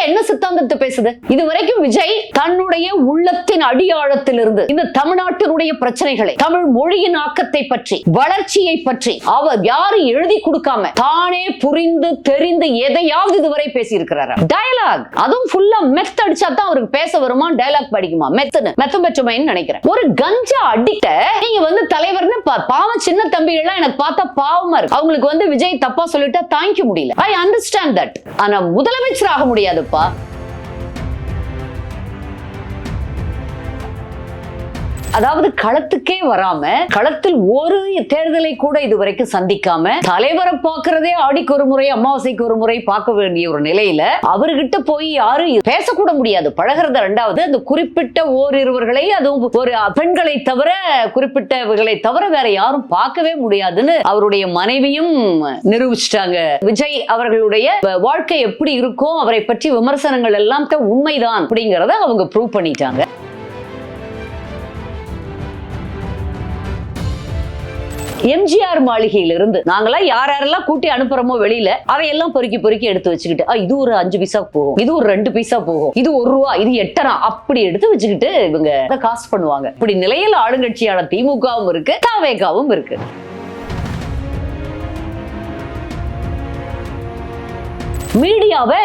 என்ன சித்தாந்தத்தை பேசுது? இதுவரைக்கும் விஜய் தன்னுடைய உள்ளத்தின் அடியாழத்திலிருந்து இந்த தமிழ்நாட்டினுடைய பிரச்சனைகளை, தமிழ் மொழியின் ஆக்கத்தை பற்றி, வளர்ச்சியை பற்றி அவர் யாரும் எழுதி கொடுக்காம தானே புரிந்து தெரிந்து எதையாவது இதுவரை பேசி இருக்கிறார். டயலாக், அதுவும் ஃபுல்லா மெத் அடிச்சா தான் அவருக்கு பேச வருமா, டயலாக் படிக்குமா? மெத்தமெட்ரோமைன்னு நினைக்கிறேன். ஒரு கஞ்சா அடிக்ட நீங்க தலைவர்னு பாவம் சின்ன தம்பி எல்லாம் எனக்கு பார்த்தா பாவமா இருக்கு. அவங்களுக்கு விஜய் தப்பா சொல்லிட்டா தாங்கிக்க முடியல. I understand that. ஆனா முதலமைச்சர் ஆக முடியாதுப்பா. அதாவது களத்துக்கே வராம, களத்தில் ஒரு தேர்தலை கூட இதுவரைக்கும் சந்திக்காம, தலைவரை பார்க்கறதே ஆடிக்கு ஒரு முறை அமாவாசைக்கு ஒரு முறை பார்க்க வேண்டிய ஒரு நிலையில அவர்கிட்ட போய் யாரும் பேசக்கூட முடியாது. பழகிறது ரெண்டாவது, அந்த குறிப்பிட்ட ஓரிருவர்களை, அதுவும் ஒரு பெண்களை தவிர, குறிப்பிட்டவர்களை தவிர வேற யாரும் பார்க்கவே முடியாதுன்னு அவருடைய மனைவியும் நிரூபிச்சிட்டாங்க. விஜய் அவர்களுடைய வாழ்க்கை எப்படி இருக்கும், அவரை பற்றி விமர்சனங்கள் எல்லாம் உண்மைதான் அப்படிங்கறத அவங்க ப்ரூவ் பண்ணிட்டாங்க. எம்ஜிஆர் மாளிகையிலிருந்து நாங்கெல்லாம் யாரெல்லாம் கூட்டி அனுப்புறோமோ வெளியில, அதையெல்லாம் பொறுக்கி எடுத்து வச்சுக்கிட்டு, இது ஒரு 5 பைசா போகும், இது ஒரு 2 பைசா போகும், இது 1 ரூபா, இது 8 அணா, அப்படி எடுத்து வச்சுக்கிட்டு இவங்க காசு பண்ணுவாங்க. இப்படி நிலையில் ஆளுங்கட்சியான திமுகவும் இருக்கு, தவேகாவும் இருக்கு. மீடியாவை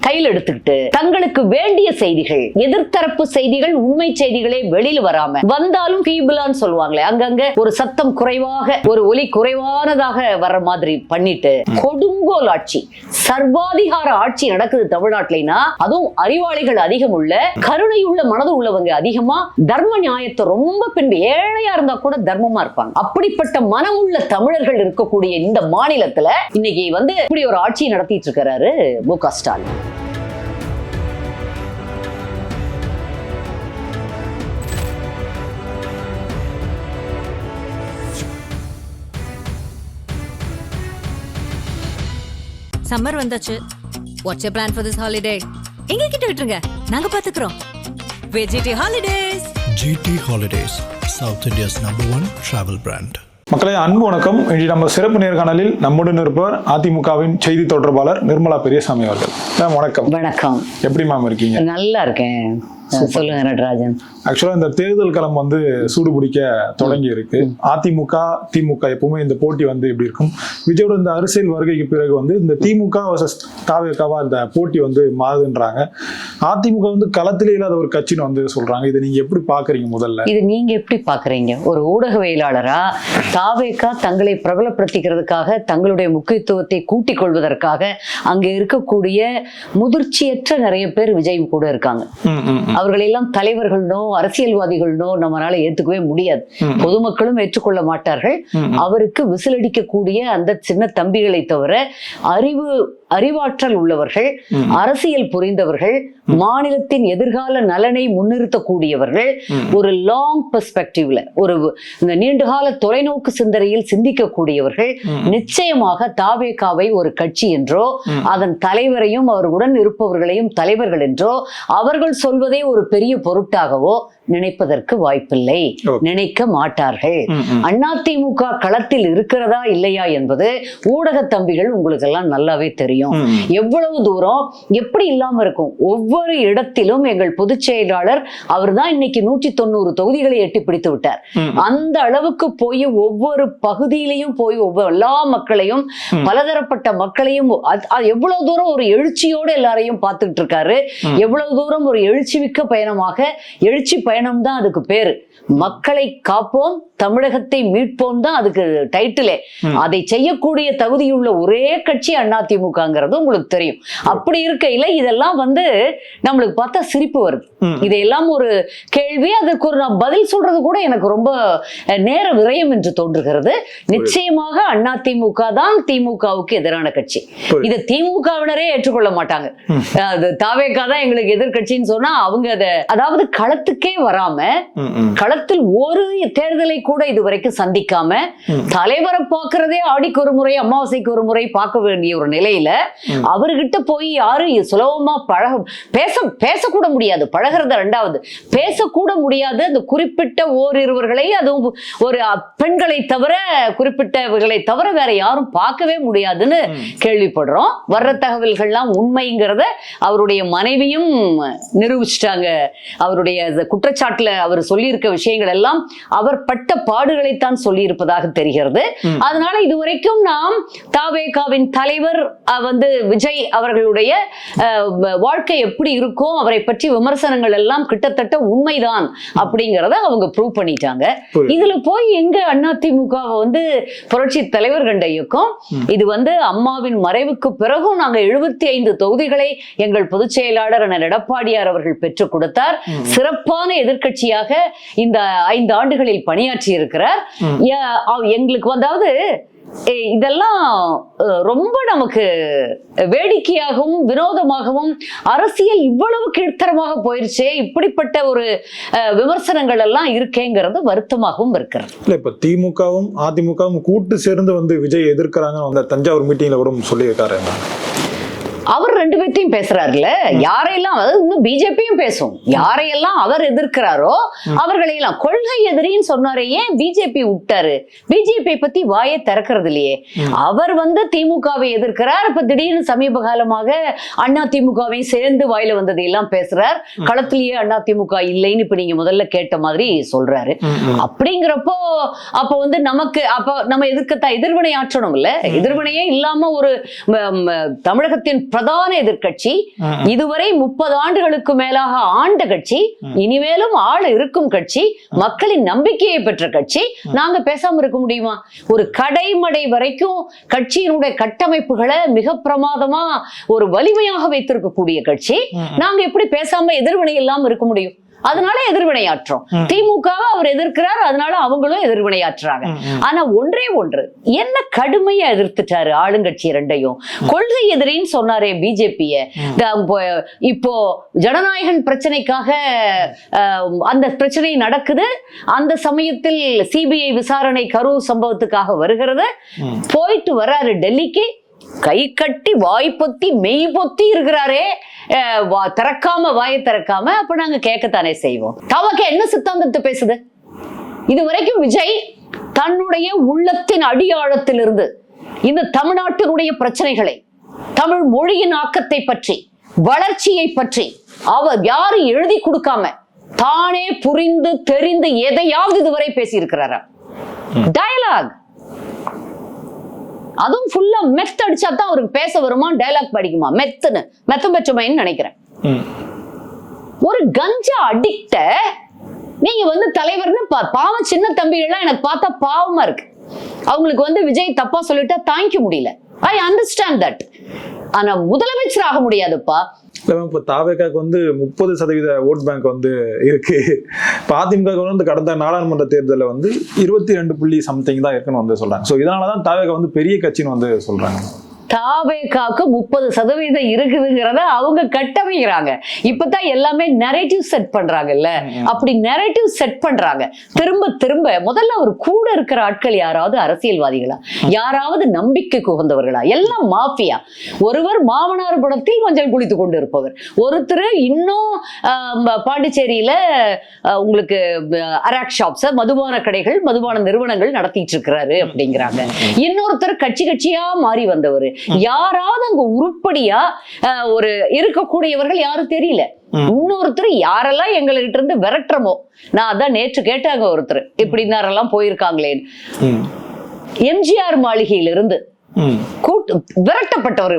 கையில் எடுத்துக்கிட்டு தங்களுக்கு வேண்டிய செய்திகள், எதிர்த்தரப்பு செய்திகள், உண்மை செய்திகளே வெளியில வராம, வந்தாலும் ஃபீபிளான்னு சொல்லுவாங்களே, அங்கங்க ஒரு சத்தம் குறைவாக, ஒரு ஒலி குறைவானதாக வர்ற மாதிரி பண்ணிட்டு கொடுங்கோல் ஆட்சி, சர்வாதிகார ஆட்சி நடக்குது தமிழ்நாட்டிலனா, அதுவும் அறிவாளிகள் அதிகம் உள்ள, கருணையுள்ள மனது உள்ளவங்க அதிகமா, தர்ம நியாயத்தை ரொம்ப பின்பு, ஏழையா இருந்தா கூட தர்மமா இருப்பாங்க. அப்படிப்பட்ட மனம் உள்ள தமிழர்கள் இருக்கக்கூடிய இந்த மாநிலத்துல இன்னைக்கு இப்படி ஒரு ஆட்சி நடத்திட்டு இருக்கிறாரு மு.க. ஸ்டாலின். சம்மர் வந்தாச்சு. What's your plan for this holiday? எங்க கிட்ட விட்டுருங்க, நாங்க பாத்துக்கிறோம். VGT holidays. GT holidays, South India's #1 travel brand. மக்களே, அன்பு வணக்கம். இன்று நம்ம சிறப்பு நேர்காணலில் நம்முடன் இருப்பவர் அதிமுகவின் செய்தி தொடர்பாளர் நிர்மலா பெரியசாமி அவர்கள். மேம் வணக்கம். வணக்கம். எப்படி மேம் இருக்கீங்க? நல்லா இருக்கேன். சொல்லுங்க நடராஜன். ஆக்சுவலா இந்த தேர்தல் களம் சூடு பிடிக்க தொடங்கி இருக்கு. அதிமுக திமுக எப்பவுமே இந்த போட்டி எப்படி இருக்கும். விஜயோட இந்த அரசியல் வருகைக்கு பிறகு இந்த திமுக வர்சஸ் தவேகாவா இந்த போட்டி மாறுதுன்றாங்க. அதிமுக களத்திலே இல்லாத ஒரு கட்சின்னு சொல்றாங்க. இதை நீங்க எப்படி பாக்குறீங்க? முதல்ல இது நீங்க எப்படி பாக்குறீங்க? ஒரு ஊடகவியலாளரா தவேகா தங்களை பிரபலப்படுத்திக்கிறதுக்காக, தங்களுடைய முக்கியத்துவத்தை கூட்டிக் கொள்வதற்காக அங்க இருக்கக்கூடிய முதிர்ச்சியற்ற நிறைய பேர் விஜய் கூட இருக்காங்க. அவர்களெல்லாம் தலைவர்கள்னோ அரசியல்வாதிகள்னோ நம்மளால ஏத்துக்கவே முடியாது. பொதுமக்களும் ஏற்றுக்கொள்ள மாட்டார்கள். அவருக்கு விசிலடிக்கக்கூடிய அந்த சின்ன தம்பிகளை தவிர அறிவாற்றல் உள்ளவர்கள், அரசியல் புரிந்தவர்கள், மாநிலத்தின் எதிர்கால நலனை முன்னிறுத்தக்கூடியவர்கள், ஒரு லாங் பெர்ஸ்பெக்டிவ்ல, ஒரு நீண்டகால தொலைநோக்கு சிந்தனையில் சிந்திக்கக்கூடியவர்கள் நிச்சயமாக தவேகாவை ஒரு கட்சி என்றோ, அதன் தலைவரையும் அவர்களுடன் இருப்பவர்களையும் தலைவர்கள் என்றோ, அவர்கள் சொல்வதே ஒரு பெரிய பொருட்டாகவோ நினைப்பதற்கு வாய்ப்பில்லை, நினைக்க மாட்டார்கள். அதிமுக களத்தில் இருக்கிறதா இல்லையா என்பது ஊடக தம்பிகள் உங்களுக்கு எல்லாம் நல்லாவே தெரியும். எவ்வளவு தூரம் எப்படி இல்லாம இருக்கும். ஒவ்வொரு இடத்திலும் எங்கள் பொதுச் செயலாளர் அவர் தான் இன்னைக்கு 190 தொகுதிகளை எட்டி பிடித்து விட்டார். அந்த அளவுக்கு போய் ஒவ்வொரு பகுதியிலையும் போய் எல்லா மக்களையும், பலதரப்பட்ட மக்களையும் எவ்வளவு தூரம் ஒரு எழுச்சியோடு எல்லாரையும் பார்த்துட்டு இருக்காரு. எவ்வளவு தூரம் ஒரு எழுச்சி மிக்க பயணமாக, எழுச்சி பயணம் தான் அதுக்கு பேரு. மக்களை காப்போம், தமிழகத்தை மீட்போம் தான் அதுக்கு டைட்டிலே. அதை செய்யக்கூடிய தகுதியுள்ள ஒரே கட்சி அதிமுகங்கிறது உங்களுக்கு தெரியும். அப்படி இருக்கையில இதெல்லாம் நம்மளுக்கு பார்த்தா சிரிப்பு வருது. இதையெல்லாம் ஒரு கேள்வி, அதுக்கு ஒரு நான் பதில் சொல்றது கூட எனக்கு ரொம்ப நேர விரயம் என்று தோன்றுகிறது. நிச்சயமாக அதிமுக தான் திமுகவுக்கு எதிரான கட்சி. இதை திமுகவினரே ஏற்றுக்கொள்ள மாட்டாங்க. தவேகா தான் எங்களுக்கு எதிர்கட்சின்னு சொன்னா அவங்க அதாவது களத்துக்கே வராம களத்தில் ஒரு தேர்தலை கூட இதுவரைக்கும் சந்திக்காம தலைவரை பார்க்கறதே ஆடிக்கு ஒரு முறை அமாவாசைக்கு ஒரு முறை பார்க்க வேண்டிய ஒரு நிலையில அவர்கிட்ட போய் யாரும் சுலபமா பேசக்கூட முடியாது. பழகிறது ரெண்டாவது, பேசக்கூட முடியாது. அந்த குறிப்பிட்ட ஓரிருவர்களை, அதுவும் ஒரு பெண்களை தவிர, குறிப்பிட்டவர்களை தவிர வேற யாரும் பார்க்கவே முடியாதுன்னு கேள்விப்படுறோம். வர்ற தகவல்கள்லாம் உண்மைங்கிறத அவருடைய மனைவியும் நிரூபிச்சிட்டாங்க. அவருடைய குற்றச்சாட்டுல அவர் சொல்லியிருக்க விஷயங்கள் எல்லாம் அவர் பட்ட பாடுகளைத்தான் சொல்லி இருப்பதாக தெரிகிறது. அதனால இதுவரைக்கும் நாம் தாவேகாவின் தலைவர் விஜய் அவர்களுடைய வாழ்க்கை எப்படி இருக்கும், அவரை பற்றி விமர்சனங்கள் எல்லாம் கிட்டத்தட்ட உண்மைதான் அப்படிங்கறத அவங்க ப்ரூவ் பண்ணிட்டாங்க. இதுல போய் எங்க அதிமுக புரட்சி தலைவர் கண்ட இயக்கம் இது அம்மாவின் மறைவுக்கு பிறகும் நாங்க 75 தொகுதிகளை எங்கள் பொதுச் செயலாளர் எடப்பாடியார் அவர்கள் பெற்றுக் கொடுத்தார். சிறப்பான எதிர்க்கட்சியாக இந்த 5 ஆண்டுகளில் பணியாற்றி இருக்கிறார். எங்களுக்கு இதெல்லாம் ரொம்ப நமக்கு வேடிக்கையாகவும் வினோதமாகவும், அரசியல் இவ்வளவு கீழ்த்தரமாக போயிருச்சே, இப்படிப்பட்ட ஒரு விமர்சனங்கள் எல்லாம் இருக்கேங்கிறது வருத்தமாகவும் இருக்கிறது. இல்ல, இப்ப திமுகவும் அதிமுகவும் கூட்டு சேர்ந்து விஜய் எதிர்க்கிறாங்க. தஞ்சாவூர் மீட்டிங்ல கூட சொல்லியிருக்காரு. அவர் 2 பேர்த்தையும் பேசுறாருல, யாரையெல்லாம், இன்னும் பிஜேபியும் பேசும், யாரையெல்லாம் அவர் எதிர்க்கிறாரோ அவர்களையெல்லாம் கொள்கை எதிரின்னு சொன்னாரே, ஏன் பிஜேபி விட்டாரு? பிஜேபி பத்தி வாயை திறக்கிறது இல்லையே. அவர் திமுகவை எதிர்க்கிறார். இப்ப திடீர்னு சமீப காலமாக அண்ணா திமுகவையும் சேர்ந்து வாயில வந்ததையெல்லாம் பேசுறார். களத்திலேயே அண்ணா திமுக இல்லைன்னு இப்ப நீங்க முதல்ல கேட்ட மாதிரி சொல்றாரு. அப்படிங்கிறப்போ அப்ப நமக்கு அப்ப நம்ம எதிர்க்கத்தான் எதிர்வினை ஆற்றணும் இல்ல. எதிர்வினையே இல்லாம ஒரு தமிழகத்தின் பிரதான எதிர்க்கட்சி, இதுவரை 30 ஆண்டுகளுக்கு மேலாக ஆண்ட கட்சி, இனிமேலும் ஆள் இருக்கும் கட்சி, மக்களின் நம்பிக்கையை பெற்ற கட்சி, நாங்க பேசாம இருக்க முடியுமா? ஒரு கடைமடை வரைக்கும் கட்சியினுடைய கட்டமைப்புகளை மிக பிரமாதமா ஒரு வலிமையாக வைத்திருக்கக்கூடிய கட்சி, நாங்க எப்படி பேசாம எதிர்வினை இல்லாம இருக்க முடியும்? அதனால எதிர்வினையாற்றோம். திமுக அவர் எதிர்க்கிறார், அதனால அவங்களும் எதிர்வினையாற்றுறாங்க. ஆனா ஒன்றே ஒன்று, என்ன கடுமையா எதிர்த்துட்டாரு ஆளுங்கட்சி ரெண்டையும். கொள்கை எதிரின்னு சொன்னாரே பிஜேபிய. இப்போ ஜனநாயகன் பிரச்சனைக்காக அந்த பிரச்சனை நடக்குது. அந்த சமயத்தில் சிபிஐ விசாரணை கரூர் சம்பவத்துக்காக வருகிறது. போயிட்டு வர்றாரு டெல்லிக்கு, கை கட்டி வாய் பொத்தி மெய் பொத்தி இருக்கிறாரே, திறக்காம வாயை திறக்காம. அப்ப நாங்க கேட்கத்தானே செய்வோம். தவக்க என்ன சித்தாந்தத்தை பேசுது? இதுவரைக்கும் விஜய் தன்னுடைய உள்ளத்தின் அடியாழத்திலிருந்து இந்த தமிழ்நாட்டினுடைய பிரச்சனைகளை, தமிழ் மொழியின் ஆக்கத்தை பற்றி, வளர்ச்சியை பற்றி அவர் யாரும் எழுதி கொடுக்காம தானே புரிந்து தெரிந்து எதையாவது இதுவரை பேசியிருக்கிறாரா? டயலாக், அதுவும் ஃபுல்லா மெத் அடிச்சா தான் அவருக்கு பேச வருமா, டயலாக் படிக்குமா? மெத்தம் பெற்றமைன்னு நினைக்கிறேன். ஒரு கஞ்சா அடிக்ட நீங்க தலைவர்னு பாவம், சின்ன தம்பிகள்லாம் எனக்கு பார்த்தா பாவமா இருக்கு. அவங்களுக்கு விஜய் தப்பா சொல்லிட்டா தாங்கிக்க முடியல. I understand that. ஆனா முதலமைச்சர் ஆக முடியாதுப்பா. இப்ப தாவேகாக்கு 30% ஓட் பேங்க் இருக்கு. அதிமுக கடந்த நாடாளுமன்ற தேர்தலில் 22 சம்திங் தான் இருக்குன்னு சொல்றாங்க. சோ இதனாலதான் தாவேகா பெரிய கட்சின்னு சொல்றாங்க. தாவேகாக்கு 30% இருக்குதுங்கிறத அவங்க கட்டமைக்கிறாங்க. இப்பதான் எல்லாமே நரேட்டிவ் செட் பண்றாங்கல்ல. அப்படி நரேட்டிவ் செட் பண்றாங்க திரும்ப திரும்ப. முதல்ல ஒரு கூட இருக்கிற ஆட்கள் யாராவது அரசியல்வாதிகளா, யாராவது நம்பிக்கைக்கு உகந்தவர்களா? எல்லாம் மாஃபியா. ஒருவர் மாமனார் படத்தில் மஞ்சள் குளித்து கொண்டு இருப்பவர், ஒருத்தர் இன்னும் பாண்டிச்சேரியில உங்களுக்கு அராக் ஷாப்ஸ், மதுபான கடைகள், மதுபான நிறுவனங்கள் நடத்திட்டு இருக்கிறாரு அப்படிங்கிறாங்க. இன்னொருத்தர் கட்சி கட்சியா மாறி வந்தவர். யாராவது அங்க உருப்படியா ஒரு இருக்கக்கூடியவர்கள் யாரும் தெரியல. இன்னொருத்தர் யாரெல்லாம் எங்ககிட்ட இருந்து விரட்டுறமோ, நான் அதான் நேற்று கேட்டாங்க ஒருத்தர், இப்படி நேரெல்லாம் போயிருக்காங்களேன்னு. எம்ஜிஆர் மாளிகையிலிருந்து விரட்டப்பட்டவர்,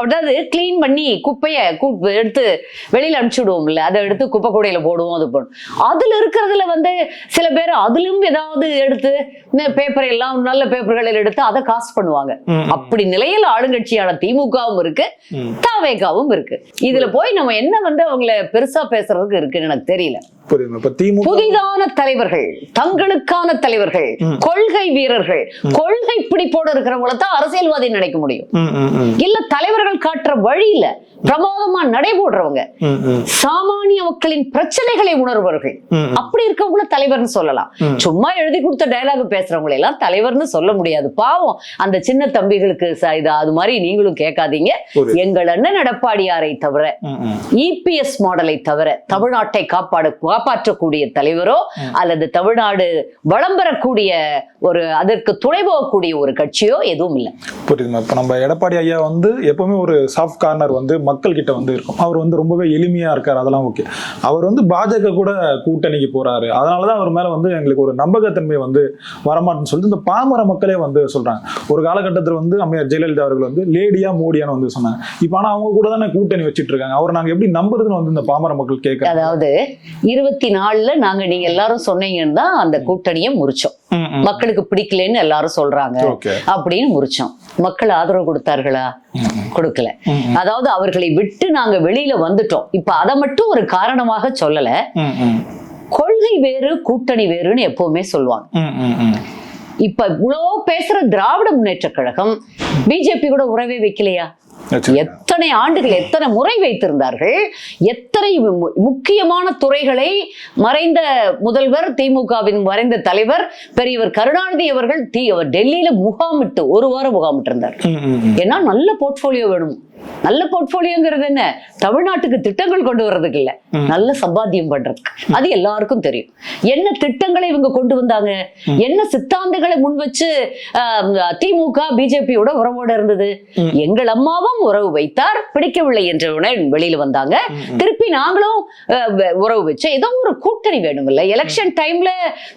அதாவது கிளீன் பண்ணி குப்பைய எடுத்து வெளியில அனுப்பிச்சு விடுவோம்ல, அதை எடுத்து குப்பை கூடையில போடுவோம். அது போடும். அதுல இருக்கிறதுல சில பேர் அதிலும் ஏதாவது எடுத்து பேப்பர் எல்லாம் நல்ல பேப்பர்கள் எடுத்து அதை காசு பண்ணுவாங்க. அப்படி நிலையில் ஆளுங்கட்சியான திமுகவும் இருக்கு, தாவேகாவும் இருக்கு. இதுல போய் நம்ம என்ன அவங்களை பெருசா பேசுறதுக்கு இருக்குன்னு எனக்கு தெரியல. புதிதான தலைவர்கள், தங்களுக்கான தலைவர்கள், கொள்கை வீரர்கள், கொள்கை பிடிப்போடு இருக்கிறவங்கள தான் அரசியல்வாதி நினைக்க முடியும். இல்ல தலைவர்கள் காட்டுற வழியில பிரமாதமா யதார்த்தமா நடைபோடுறவங்க, சாமானிய மக்களின் பிரச்சனைகளை உணர்வர்கள், அப்படி இருக்கவங்கள தலைவர்னு சொல்லலாம். சும்மா எழுதி கொடுத்த டயலாக் பேசுறவங்களை எல்லாம் தலைவர்னு சொல்ல முடியாது. பாவம் அந்த சின்ன தம்பிகளுக்கு அது மாதிரி நீங்களும் கேட்காதீங்க. எங்கள் அண்ணன் எடப்பாடியாரை தவிர, இபிஎஸ் மாடலை தவிர தமிழ்நாட்டை காப்பாற்றக்கூடிய தலைவரோ அல்லது தமிழ்நாடு வளம் பெறக்கூடிய ஒரு அதற்கு துணை போகக்கூடிய ஒரு கட்சியோ எதுவும் இல்லை. புரியுதுமா? இப்ப நம்ம எடப்பாடி ஐயா வந்து எப்பவுமே ஒரு சாஃப்ட் கார்னர் வந்து மக்கள் கிட்ட வந்து இருக்கும். அவர் வந்து ரொம்பவே எளிமையா இருக்காரு, அதெல்லாம் ஓகே. அவர் வந்து பாஜக கூட கூட்டணிக்கு போறாரு, அதனாலதான் அவர் மேல வந்து எங்களுக்கு ஒரு நம்பகத்தன்மை வந்து வரமாட்டேன்னு சொல்லிட்டு இந்த பாமர மக்களே வந்து சொல்றாங்க. ஒரு காலகட்டத்தில் வந்து அம்மையார் ஜெயலலிதா அவர்கள் வந்து லேடியா மோடியான்னு வந்து சொன்னாங்க. இப்ப ஆனா அவங்க கூட தானே கூட்டணி வச்சிட்டு இருக்காங்க. அவர் நாங்க எப்படி நம்புறதுன்னு வந்து இந்த பாமர மக்கள் கேட்க. அதாவது 24 நாங்க நீங்க எல்லாரும் சொன்னீங்கன்னு தான் அந்த கூட்டணியை முறிச்சோம். மக்களுக்கு பிடிக்கலன்னு எல்லாரும் சொல்றாங்க அப்படின்னு முறிச்சோம். மக்கள் ஆதரவு கொடுத்தார்களா? கொடுக்கல. அதாவது அவர்களை விட்டு நாங்க வெளியில வந்துட்டோம். இப்ப அதை மட்டும் ஒரு காரணமாக சொல்லல. கொள்கை வேறு கூட்டணி வேறுன்னு எப்பவுமே சொல்லுவாங்க. இப்ப இவ்வளவு பேசுற திராவிட முன்னேற்ற கழகம் பிஜேபி கூட உறவே வைக்கலையா? எத்தனை ஆண்டுகள், எத்தனை முறை வைத்திருந்தார்கள். எத்தனை முக்கியமான துறைகளை மறைந்த முதல்வர், திமுகவின் மறைந்த தலைவர் பெரியவர் கருணாநிதி அவர்கள் டெல்லியில முகாமிட்டு 1 வாரம் முகாமிட்டு இருந்தார். ஏன்னா நல்ல போர்ட்போலியோ வேணும். நல்ல போர்ட்போலியோங்கிறது என்ன? தமிழ்நாட்டுக்கு திட்டங்கள் கொண்டு வர்றதுக்கு இல்ல, நல்ல சம்பாத்தியம் பண்றதுக்கு. அது எல்லாருக்கும் தெரியும். என்ன திட்டங்களை இவங்க கொண்டு வந்தாங்க, என்ன சித்தாந்தங்களை முன் வச்சு திமுக பிஜேபியோட உறவோட இருந்தது. எங்கள் அம்மாவும் உறவு வைத்தார், பிடிக்கவில்லை என்ற வெளியில வந்தாங்க. திருப்பி நாங்களும் உறவு வச்சோம். ஏதோ ஒரு கூட்டணி வேணும் இல்ல? எலெக்ஷன் டைம்ல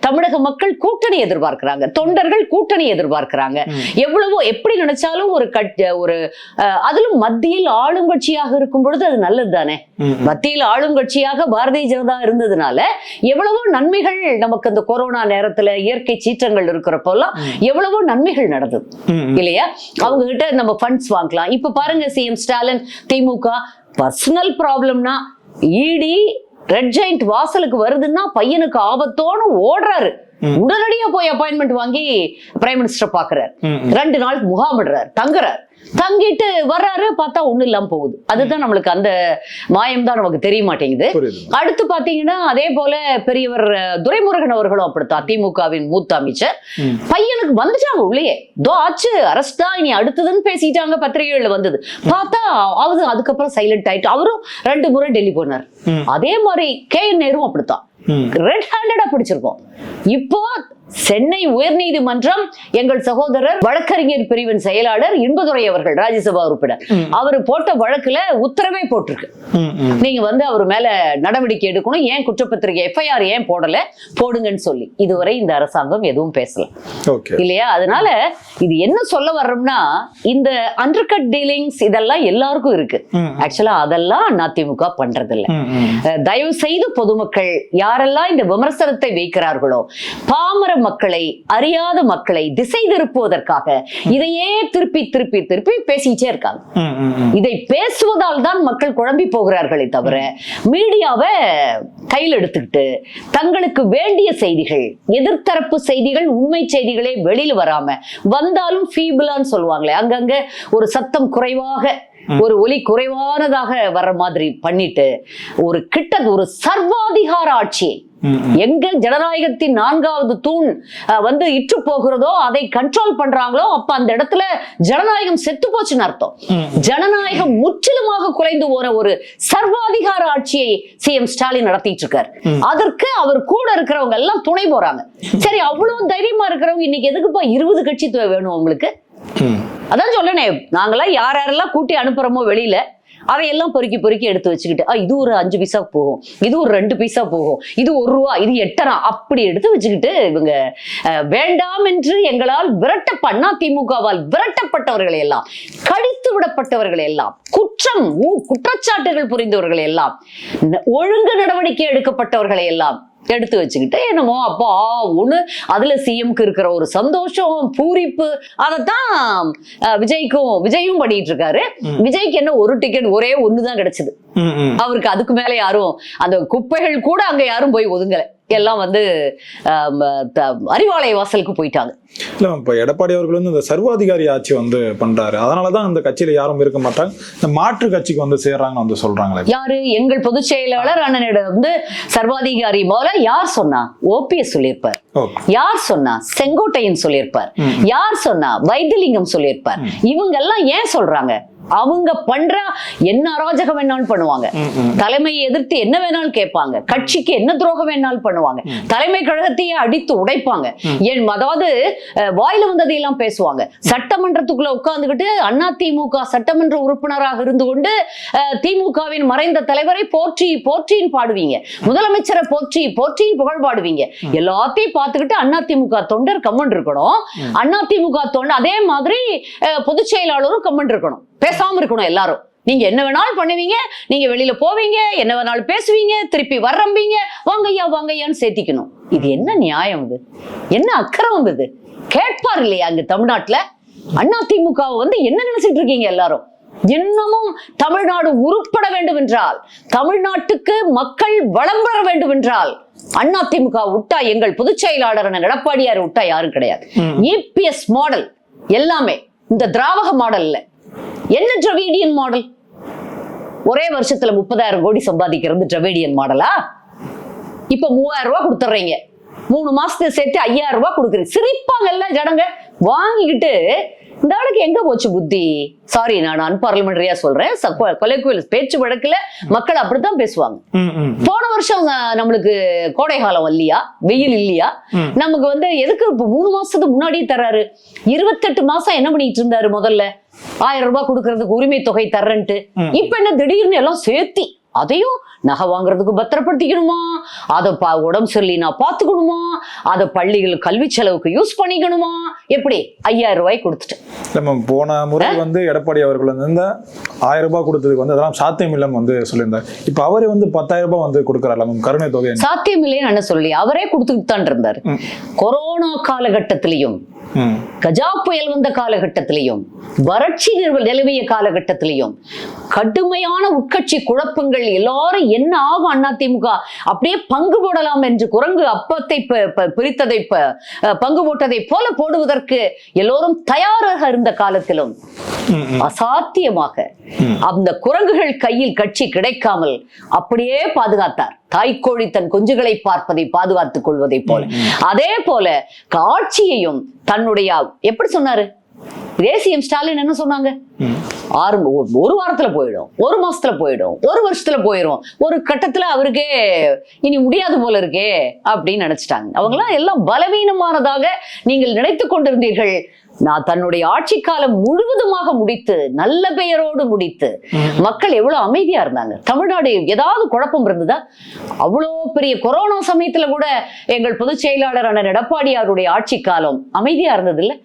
தமிழக மக்கள் கூட்டணி எதிர்பார்க்கிறாங்க, தொண்டர்கள் கூட்டணி எதிர்பார்க்கிறாங்க. எவ்வளவோ எப்படி நினைச்சாலும் ஒரு அதிலும் மத்தியில் ஆளுங்கட்சியாக இருக்கும் பொழுது அது நல்லது தானே. மத்தியில் ஆளுங்கட்சியாக பாரதிய ஜனதா இருந்ததுனால எவ்வளவோ நன்மைகள் நமக்கு அந்த கொரோனா நேரத்துல இயற்கை சீற்றங்கள் இருக்கிறப்பெல்லாம் எவ்வளவோ நன்மைகள் நடந்தது இல்லையா? அவங்க கிட்ட நம்ம ஃபண்ட்ஸ் வாங்கலாம். இப்ப பாருங்க, சிஎம் ஸ்டாலின் திமுக பர்சனல் ப்ராப்ளம்னா இடி ரெட் ஜெயிண்ட் வாசலுக்கு வருதுன்னா பையனுக்கு ஆபத்தோன்னு ஓடுறாரு. உடனடியா போய் அப்பாயின்மெண்ட் வாங்கி பிரைம் மினிஸ்டர் பாக்குறாரு. 2 நாள் முகாமிடுறாரு, தங்குறாரு. தங்கிட்டு வர்றாரு, பார்த்தா ஒண்ணு இல்லாம போகுது. அதுதான் நம்மளுக்கு அந்த மாயம் தான் நமக்கு தெரிய மாட்டேங்குது. அடுத்து பாத்தீங்கன்னா அதே போல பெரியவர் துரைமுருகன் அவர்களும் அப்படித்தான், திமுகவின் மூத்த அமைச்சர். பையனுக்கு வந்துட்டாங்க உள்ளே, ஆச்சு அரஸ்ட் தான், இனி அடுத்ததுன்னு பேசிட்டாங்க, பத்திரிகைகள்ல வந்தது. பார்த்தா அதுக்கப்புறம் சைலண்ட் ஆயிட்டு அவரும் 2 முறை டெல்லி போனார். அதே மாதிரி KN நேரும் அப்படித்தான், ரெட் ஹேண்டடா பிடிச்சிருக்கோம். இப்போ சென்னை உயர்நீதிமன்றம் எங்கள் சகோதரர் வழக்கறிஞர் பிரிவின் செயலாளர் இன்பதுரை அவர்கள், ராஜ்யசபா உறுப்பினர், அவரு போட்ட வழக்குல உத்தரவே போட்டிருக்கு. நீங்க வந்து அவர் மேல நடவடிக்கை எடுக்கணும், ஏன் குற்றப்பத்திரிகை FIR ஏன் போடல, போடுங்கன்னு சொல்லி இதுவரை இந்த அரசாங்கம் எதுவும் பேசல இல்லையா? அதனால இது என்ன சொல்ல வர்றோம்னா, இந்த அண்டர்கட் டீலிங்ஸ் இதெல்லாம் எல்லாருக்கும் இருக்கு. ஆக்சுவலா அதெல்லாம் அதிமுக பண்றது இல்ல. தயவு செய்து பொதுமக்கள் யாரெல்லாம் இந்த விமர்சனத்தை வைக்கிறார்களோ, பாமர மக்களை, அறியாத மக்களை திசை திருப்புவதற்காக இதையே திருப்பி திருப்பி திருப்பி பேசிட்டே இருக்காங்க. இதை பேசுவதால் தான் மக்கள் குழம்பி போகிறார்களே தவிர, மீடியாவை கையில் எடுத்துக்கிட்டு தங்களுக்கு வேண்டிய செய்திகள், எதிர்த்தரப்பு செய்திகள், உண்மை செய்திகளே வெளியில வராம வந்தாலும் ஃபீபிளான்னு சொல்லுவாங்களே, அங்கங்க ஒரு சத்தம் குறைவாக, ஒரு ஒலி குறைவானதாக வர்ற மாதிரி பண்ணிட்டு ஒரு சர்வாதிகார ஆட்சியை, எங்க ஜனநாயகத்தின் 4வது தூண் வந்து இற்று போகிறதோ அதை கண்ட்ரோல் பண்றாங்களோ அப்ப அந்த இடத்துல ஜனநாயகம் செத்து போச்சுன்னு அர்த்தம். ஜனநாயகம் முற்றிலுமாக குலைந்து போற ஒரு சர்வாதிகார ஆட்சியை சிஎம் ஸ்டாலின் நடத்திட்டு இருக்காரு. அதற்கு அவர் கூட இருக்கிறவங்க எல்லாம் துணை போறாங்க. சரி, அவ்வளவு தைரியமா இருக்கிறவங்க இன்னைக்கு எதுக்குப்பா 20 கட்சி வேணும் உங்களுக்கு? அதான் சொல்லனே, நாங்களாம் யாரெல்லாம் கூட்டி அனுப்புறோமோ வெளியில, அதையெல்லாம் பொறுக்கி பொறுக்கி எடுத்து வச்சுக்கிட்டு, இது ஒரு 5 பைசா போகும், இது ஒரு 2 பைசா போகும், இது 1 ரூபா, இது 8 அணா, அப்படி எடுத்து வச்சுக்கிட்டு இவங்க வேண்டாம் என்று எங்களால் விரட்டப்பண்ணா திமுகவால் விரட்டப்பட்டவர்களை எல்லாம், கடித்து விடப்பட்டவர்களை எல்லாம், குற்றச்சாட்டுகள் புரிந்தவர்களை எல்லாம், ஒழுங்கு நடவடிக்கை எடுக்கப்பட்டவர்களை எல்லாம் எடுத்து வச்சுக்கிட்டு என்னமோ அப்போ ஒண்ணு அதுல சிஎம்க்கு இருக்கிற ஒரு சந்தோஷம், பூரிப்பு, அதைத்தான் விஜயும் பண்ணிட்டு இருக்காரு. விஜய்க்கு என்ன ஒரு டிக்கெட் ஒரே ஒண்ணுதான் கிடைச்சது. அவருக்கு அதுக்கு மேல யாரும் அந்த குப்பைகள் கூட அங்க யாரும் போய் ஒதுங்கல, எல்லாம் வந்து அறிவாலய வாசலுக்கு போயிட்டாங்க. இல்ல இப்ப எடப்பாடி அவர்கள் வந்து இந்த சர்வாதிகாரி ஆட்சி வந்து பண்றாரு, அதனாலதான் அந்த கட்சியில யாரும் இருக்க மாட்டாங்க, இந்த மாற்று கட்சிக்கு வந்து சேர்றாங்கன்னு வந்து சொல்றாங்களே. யாரு? எங்கள் பொதுச் செயலாளர் அண்ணனிடம் வந்து சர்வாதிகாரி போல யார் சொன்னா? ஓபிஎஸ் சொல்லியிருப்பார். யார் சொன்னா? செங்கோட்டையன் சொல்லியிருப்பார். யார் சொன்னா? வைத்திலிங்கம் சொல்லியிருப்பார். இவங்க எல்லாம் ஏன் சொல்றாங்க? அவங்க பண்ற என்ன அராஜகம் வேணாலும் பண்ணுவாங்க, தலைமையை எதிர்த்து என்ன வேணாலும் கேட்பாங்க, கட்சிக்கு என்ன துரோகம் வேணாலும் பண்ணுவாங்க, தலைமை கழகத்தையே அடித்து உடைப்பாங்க, அதாவது வாயில வந்ததையெல்லாம் பேசுவாங்க. சட்டமன்றத்துக்குள்ள உட்கார்ந்துகிட்டு அதிமுக சட்டமன்ற உறுப்பினராக இருந்து கொண்டு திமுகவின் மறைந்த தலைவரை போற்றி போற்றின்னு பாடுவீங்க, முதலமைச்சரை போற்றி போற்றின்னு புகழ் பாடுவீங்க. எல்லாத்தையும் பார்த்துக்கிட்டு அதிமுக தொண்டர் கம்மன் இருக்கணும், அதிமுக தொண்டர் அதே மாதிரி பொதுச் செயலாளரும் கம்மன் இருக்கணும், பேசாம இருக்கணும். எல்லாரும் நீங்க என்ன வேணாலும் பண்ணுவீங்க, நீங்க வெளியில போவீங்க, என்ன வேணாலும் பேசுவீங்க, திருப்பி வர்றம்பீங்க, வாங்கய்யா வாங்கய்யான்னு சேர்த்திக்கணும். இது என்ன நியாயம்? இது என்ன அக்கறம்? இது கேட்பார் இல்லையா? அங்க தமிழ்நாட்டுல அதிமுக வந்து என்ன நினைச்சிட்டு இருக்கீங்க எல்லாரும்? இன்னமும் தமிழ்நாடு உருப்பட வேண்டும் என்றால், தமிழ்நாட்டுக்கு மக்கள் வளம் பெற வேண்டும் என்றால் அதிமுக விட்டா, எங்கள் பொதுச் செயலாளர் எடப்பாடியார் விட்டா யாரும் கிடையாது. இபிஎஸ் மாடல் எல்லாமே இந்த திராவக மாடல் இல்ல. என்ன டிராவிடியன் மாடல்? ஒரே வருஷத்துல 30,000 கோடி சம்பாதிக்கிறது டிராவிடியன் மாடலா? இப்ப 3,000 ரூபாய் கொடுத்துறீங்க, 3 மாசத்துக்கு சேர்த்து 5,000 ரூபாய் கொடுக்குறீங்க. சிரிப்பாங்கல்ல ஜனங்க வாங்கிக்கிட்டு. இந்த ஆளுக்கு எங்க போச்சு புத்தி? சாரி, நான் அன்பார்லிமெண்டரியா சொல்றேன், கொலைக்குயில் பேச்சு வழக்குல மக்கள் அப்படித்தான் பேசுவாங்க. போன வருஷம் நம்மளுக்கு கோடை காலம் இல்லையா, வெயில் இல்லையா, நமக்கு வந்து எதுக்கு இப்ப 3 மாசத்துக்கு முன்னாடியே தர்றாரு? 28 மாசம் என்ன பண்ணிட்டு இருந்தாரு? முதல்ல 1000 ரூபாய் கொடுக்கறதுக்கு உரிமை தொகை தர்றன்ட்டு, இப்ப என்ன திடீர்னு எல்லாம் சேர்த்தி அதையும் நகை வாங்குறதுக்கு பத்திரப்படுத்திக்கணுமா, அதை உடம்பு சரியில்லைனா பாத்துக்கணுமா, அதை பள்ளிகள் கல்வி செலவுக்கு யூஸ் பண்ணிக்கணுமா? எப்படி 5,000 ரூபாய் கொடுத்துட்டு போன முறை வந்து எடப்பாடி அவர்கள் வந்து இந்த 1000 ரூபாய் கொடுத்ததுக்கு வந்து அதெல்லாம் சாத்தியம் இல்லைன்னு வந்து சொல்லியிருந்தார். இப்ப அவரே வந்து 10,000 ரூபாய் வந்து கொடுக்கறாரு கருணை தொகை. சாத்தியம் இல்லைன்னு சொல்லி அவரே கொடுத்துட்டு தான் இருந்தார். கொரோனா காலகட்டத்திலையும், கஜா புயல் வந்த காலகட்டத்திலையும், வறட்சி நிலவிய காலகட்டத்திலையும், கடுமையான உட்கட்சி குழப்பங்கள், எல்லாரும் என்ன ஆகும் அதிமுக அப்படியே பங்கு போடலாம் என்று குரங்கு அப்பத்தை பிரித்ததை பங்கு போட்டதை போல போடுவதற்கு எல்லோரும் தயாராக இருந்த காலத்திலும் அசாத்தியமாக அந்த குரங்குகள் கையில் கட்சி கிடைக்காமல் அப்படியே பாதுகாத்தார். தாய்க்கோழி தன் குஞ்சுகளை பார்ப்பதை பாதுகாத்துக் கொள்வதை போல. அதே போல ஆட்சியையும் தன்னுடைய எப்படி சொன்னாரு தேசியம் ஸ்டாலின்? என்ன சொன்னாங்க? 1 வாரத்துல போயிடும், 1 மாசத்துல போயிடும், 1 வருஷத்துல போயிடும். ஒரு கட்டத்துல அவருக்கே இனி முடியாது போல இருக்கே அப்படின்னு நினைச்சிட்டாங்க. அவங்களாம் எல்லாம் பலவீனமானதாக நீங்கள் நினைத்துக் கொண்டிருந்தீர்கள். நான் தன்னுடைய ஆட்சி காலம் முழுவதுமாக முடித்து, நல்ல பெயரோடு முடித்து, மக்கள் எவ்வளவு அமைதியா இருந்தாங்க. தமிழ்நாடு ஏதாவது குழப்பம் இருந்ததா? அவ்வளோ பெரிய கொரோனா சமயத்துல கூட எங்கள் பொதுச் செயலாளர் அண்ணன் எடப்பாடியாருடைய ஆட்சி காலம் அமைதியா இருந்தது இல்ல.